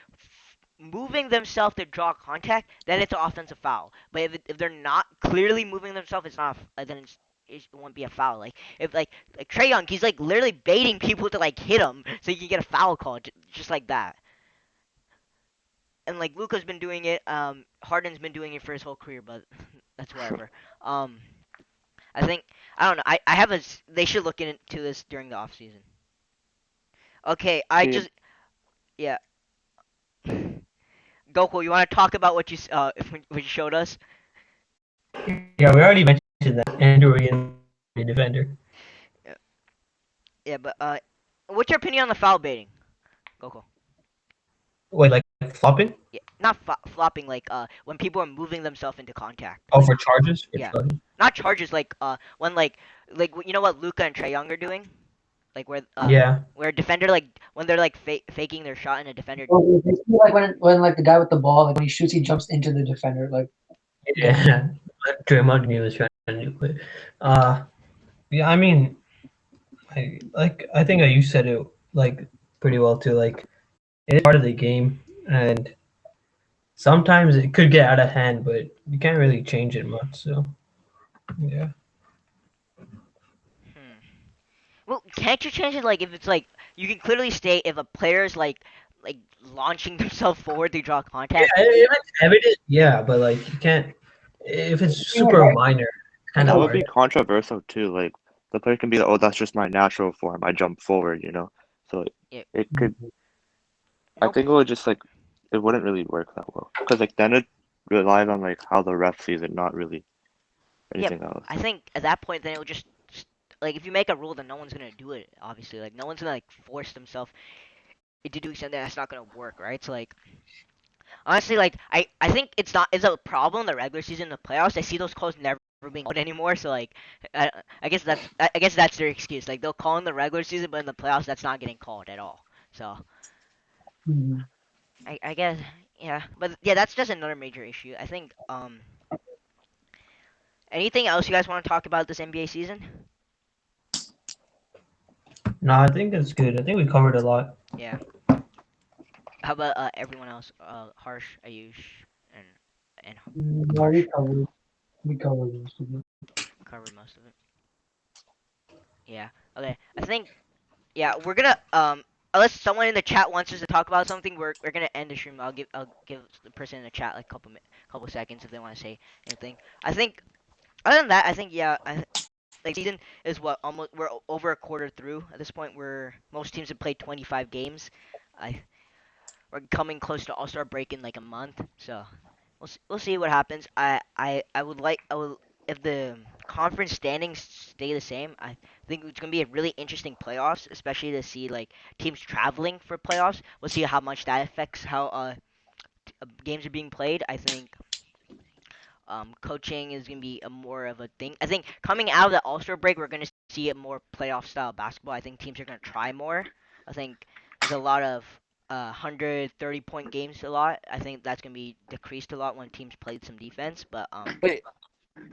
moving themselves to draw contact, then it's an offensive foul. But if they're not clearly moving themselves, it's not. Then it won't be a foul. Like if like Trey Young, he's like literally baiting people to like hit him so you can get a foul call just like that. And like Luka's been doing it. Harden's been doing it for his whole career, but that's whatever. Um, I think I don't know. I have a. They should look into this during the off season. Okay, I See, just yeah. Goku, you want to talk about what what you showed us? Yeah, we already mentioned that Andrew Wiggins, the defender. Yeah, yeah, but what's your opinion on the foul baiting, Goku? Wait, like flopping? Yeah, not flopping. Like when people are moving themselves into contact. Oh, Like for charges? For yeah, charges. not charges. Like when like you know what Luca and Trey Young are doing? Like Yeah. where a defender like when they're like faking their shot and a defender. Well, it's like when like the guy with the ball, like when he shoots, he jumps into the defender. Like Yeah. Draymond Green was trying to do it. Yeah, I mean, I think you said it like pretty well too. Like it is part of the game, and sometimes it could get out of hand, but you can't really change it much. So yeah. Hmm. Well, can't you change it like if it's like you can clearly state if a player's like launching themselves forward to draw Yeah, contact. if it's evident, yeah, but like you can't if it's super minor, it's kind that of would be hard. controversial too. Like the player can be like, "Oh, that's just my natural form. I jump forward," you know. So Yeah. it could. I Nope. think it would just like it wouldn't really work that well because like then it relies on like how the ref sees it, not really Yeah. anything else. I think at that point then it would just like if you make a rule, then no one's gonna do it. Obviously, like no one's gonna like force themselves into doing something that's not gonna work, right? So like honestly, like I think it's a problem in the regular season, the playoffs. I see those calls never being called anymore. So like I guess that's their excuse. Like they'll call in the regular season, but in the playoffs, that's not getting called at all. So Mhm. I guess yeah, but yeah, that's just another major issue. I think anything else you guys want to talk about this NBA season? No, I think it's good. I think we covered a lot. Yeah. How about everyone else? Harsh, Ayush, and No, Harsh we covered most of it. covered most of it. Yeah. Okay. I think yeah, we're gonna unless someone in the chat wants us to talk about something, we're gonna end the stream. I'll give the person in the chat like a couple seconds if they want to say anything. I think other than that, I think yeah, like season is what almost we're over a quarter through at this point. Where most teams have played 25 games. I We're coming close to All Star break in like a month, so we'll see what happens. I would if the conference standings stay the same. I think it's gonna be a really interesting playoffs, especially to see like teams traveling for playoffs. We'll see how much that affects how games are being played. I think coaching is gonna be a more of a thing. I think coming out of the All Star break, we're gonna see a more playoff style basketball. I think teams are gonna try more. I think there's a lot of 130-point games a lot. I think that's gonna be decreased a lot when teams played some defense. But Wait,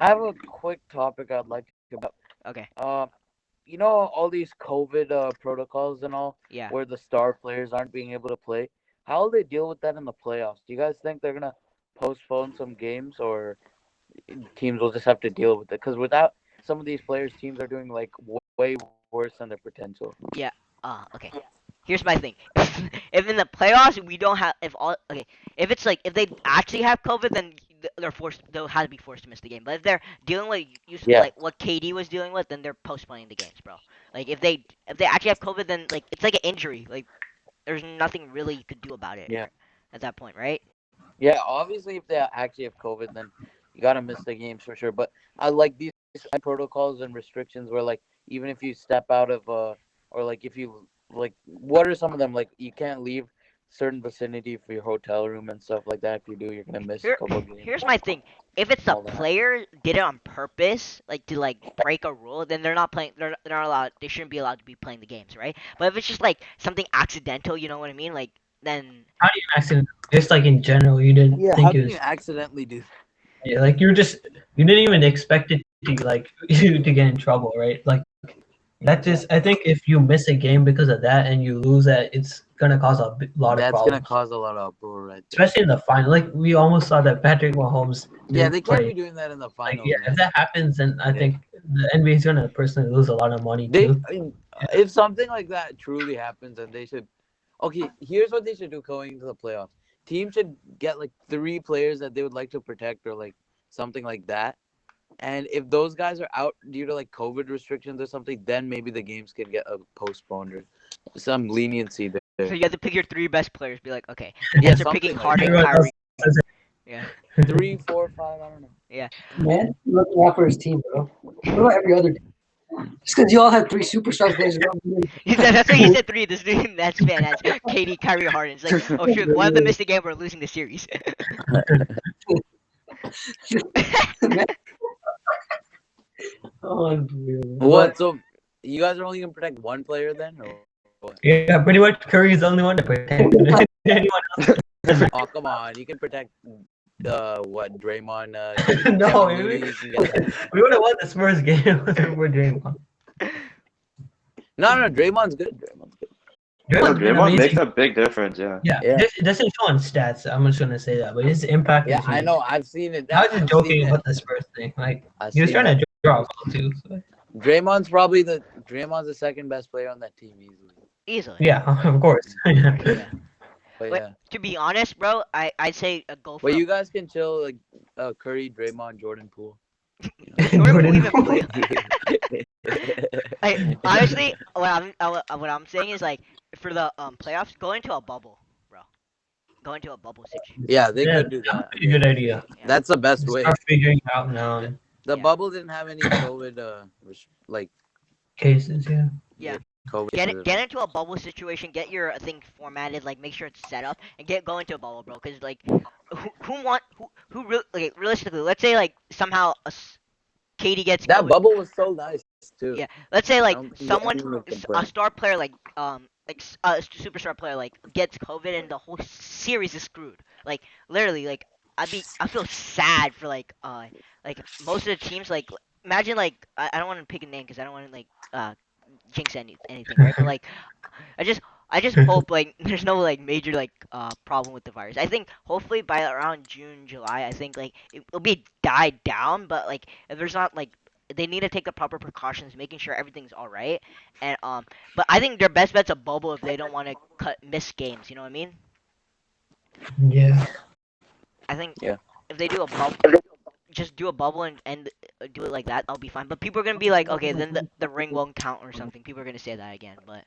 I have a quick topic I'd like to about. okay, You know all these COVID protocols and all, yeah. where the star players aren't being able to play. How will they deal with that in the playoffs? Do you guys think they're gonna postpone some games, or teams will just have to deal with it? Because without some of these players, teams are doing like way worse than their potential. Yeah. Okay. Here's my thing. If in the playoffs we don't have, if it's like if they actually have COVID, then they'll have to be forced to miss the game. But if they're dealing with Yeah. like what KD was dealing with, then they're postponing the games, bro. Like if they actually have COVID, then like it's like an injury. Like there's nothing really you could do about it. Yeah. At that point, right? Yeah, obviously, if they actually have COVID, then you gotta miss the games for sure. But I like these protocols and restrictions where, like, even if you step out of or like if you like, what are some of them? Like, you can't leave certain vicinity for your hotel room and stuff like that. If you do, you're gonna miss a couple games. Here's my thing. If it's the All that. player did it on purpose, like to like break a rule, then they're not playing. They're not allowed. They shouldn't be allowed to be playing the games, right? But if it's just like something accidental, you know what I mean? Like then How do you accident? Just like in general, you didn't Yeah, think how it can was. you accidentally do? Yeah, like you didn't even expect it to like you to get in trouble, right? Like that just I think if you miss a game because of that and you lose that, it's gonna cause a lot of That's gonna problems, cause a lot of uproar, right there. especially in the final. Like we almost saw that Patrick Mahomes. Yeah, didn't they can't play. be doing that in the Like, finals. yeah, if that happens, then I Yeah. think the NBA is gonna personally lose a lot of money They, too. I mean, if something like that truly happens, then they should. Okay, here's what they should do going into the playoffs. Teams should get like 3 players that they would like to protect, or like something like that. And if those guys are out due to like COVID restrictions or something, then maybe the games can get postponed or some leniency there. so you have to pick your 3 best players. Be like, okay, the Nets are picking something like Harden, Everyone Kyrie. else says Yeah. 3, 4, 5, I don't know. Yeah. Man, looking out for his team, bro. What about every other team? Just because you all have 3 superstar players. That's what he said 3. This dude, that's fan has KD, Kyrie, Harden. It's like, oh shoot, one of them missed the game. We're losing the series. Oh, unbelievable. What? So you guys are only gonna protect one player then, or what? Yeah, pretty much Curry's the only one to protect. Anyone else? Oh, come on! You can protect what Draymond? No, Kevin Looney, you can get that. we would have won the Spurs game with Draymond. No, Draymond's good. Draymond's good. Draymond's been Draymond makes amazing. a big difference, yeah. Yeah, Yeah. It doesn't show on stats. I'm just gonna say that, but his impact. Yeah, is I huge. know. I've seen it. I was I've just seen joking it. about the Spurs thing. Like I've he was seen trying it. to draw a goal too. So. Draymond's the second best player on that team easily. Easily. Yeah, of course. Yeah. But Wait, yeah, to be honest, bro, I'd say go for. but you guys can chill like Curry, Draymond, Jordan Poole. Jordan Poole even play. Like, honestly, what I'm saying is like for the playoffs, go into a bubble, bro. Go into a bubble situation. Yeah, they Yeah, could do that's a that. pretty good idea. Yeah. That's the best way. Start figuring it out now. The Yeah. bubble didn't have any COVID like cases. Yeah. Yeah. COVID Get into a bubble situation. Get your thing formatted. Like, make sure it's set up and go into a bubble, bro. Cause like, realistically, let's say like somehow Katie gets That COVID. bubble was so nice too. Yeah. Let's say I like don't think someone, anyone would a complain. star player a superstar player like gets COVID and the whole series is screwed. Like literally, like I feel sad for like most of the teams. Like imagine like I don't want to pick a name because I don't want to like jinx anything, right? But like I just hope like there's no like major like problem with the virus. I think hopefully by around June, July, I think like it'll be died down, but like if there's not like they need to take the proper precautions, making sure everything's all right. And but I think their best bet's a bubble if they don't want to miss games. You know what I mean? Yeah. I think Yeah. if they do a bubble, just do a bubble and do it like that, I'll be fine. But people are gonna be like, okay, then the ring won't count or something. People are gonna say that again. But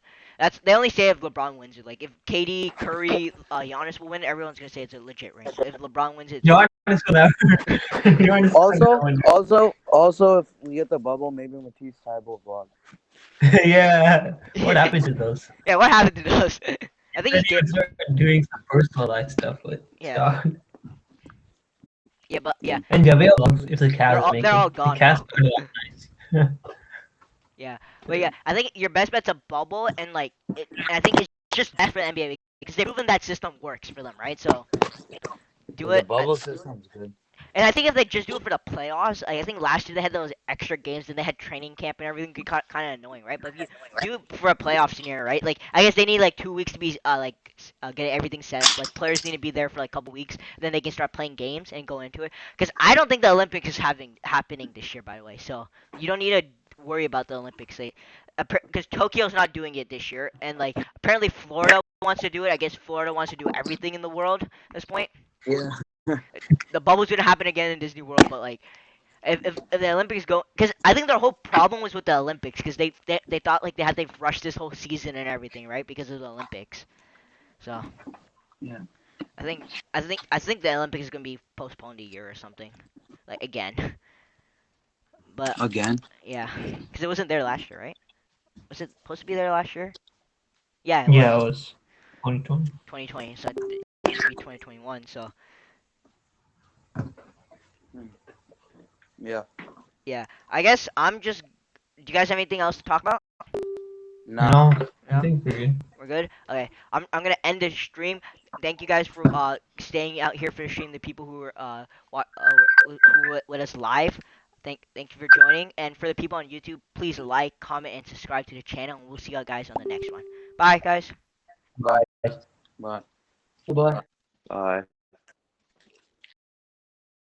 they only say if LeBron wins it. Like if KD, Curry, Giannis will win, everyone's gonna say it's a legit ring. But if LeBron wins it, Giannis gonna. Giannis Also, if we get the bubble, maybe Matisse Thybulle vlog. Yeah. What happens to those? yeah, what happened to those? I think he Then you did. would start doing some personalized stuff with Yeah. stuff. Yeah, but yeah, And Javel vlogs, if the cat is making. they're all The gone cat's now. nice. Yeah, but yeah, I think your best bet's a bubble, and like, and I think it's just best for the NBA because they've proven that system works for them, right? So do The it. bubble system's good. And I think if they just do it for the playoffs, I think last year they had those extra games and they had training camp and everything, kind of annoying, right? But if you do it for a playoff scenario, right? Like I guess they need like 2 weeks to be get everything set up. Like players need to be there for like a couple weeks, then they can start playing games and go into it. Because I don't think the Olympics is happening this year, by the way. So you don't need to worry about the Olympics. Because Tokyo's not doing it this year, and like apparently Florida wants to do it. I guess Florida wants to do everything in the world at this point. Yeah. The bubble's gonna happen again in Disney World, but like if the Olympics go, because I think their whole problem was with the Olympics, because they thought like they've rushed this whole season and everything, right, because of the Olympics. So Yeah. I think the Olympics is gonna be postponed a year or something, like again. But Again. yeah, because it wasn't there last year, right? Was it supposed to be there last year? Yeah, it Yeah, was it was 2020. 2020, so it used to be 2021. So Yeah. yeah, I guess I'm just. Do you guys have anything else to talk about? No. No, No? I think we're good. We're good. Okay, I'm gonna end the stream. Thank you guys for staying out here for the stream. The people who were who were with us live. Thank you for joining. And for the people on YouTube, please like, comment, and subscribe to the channel. And we'll see you guys on the next one. Bye, guys. Bye. Bye. Goodbye. Bye.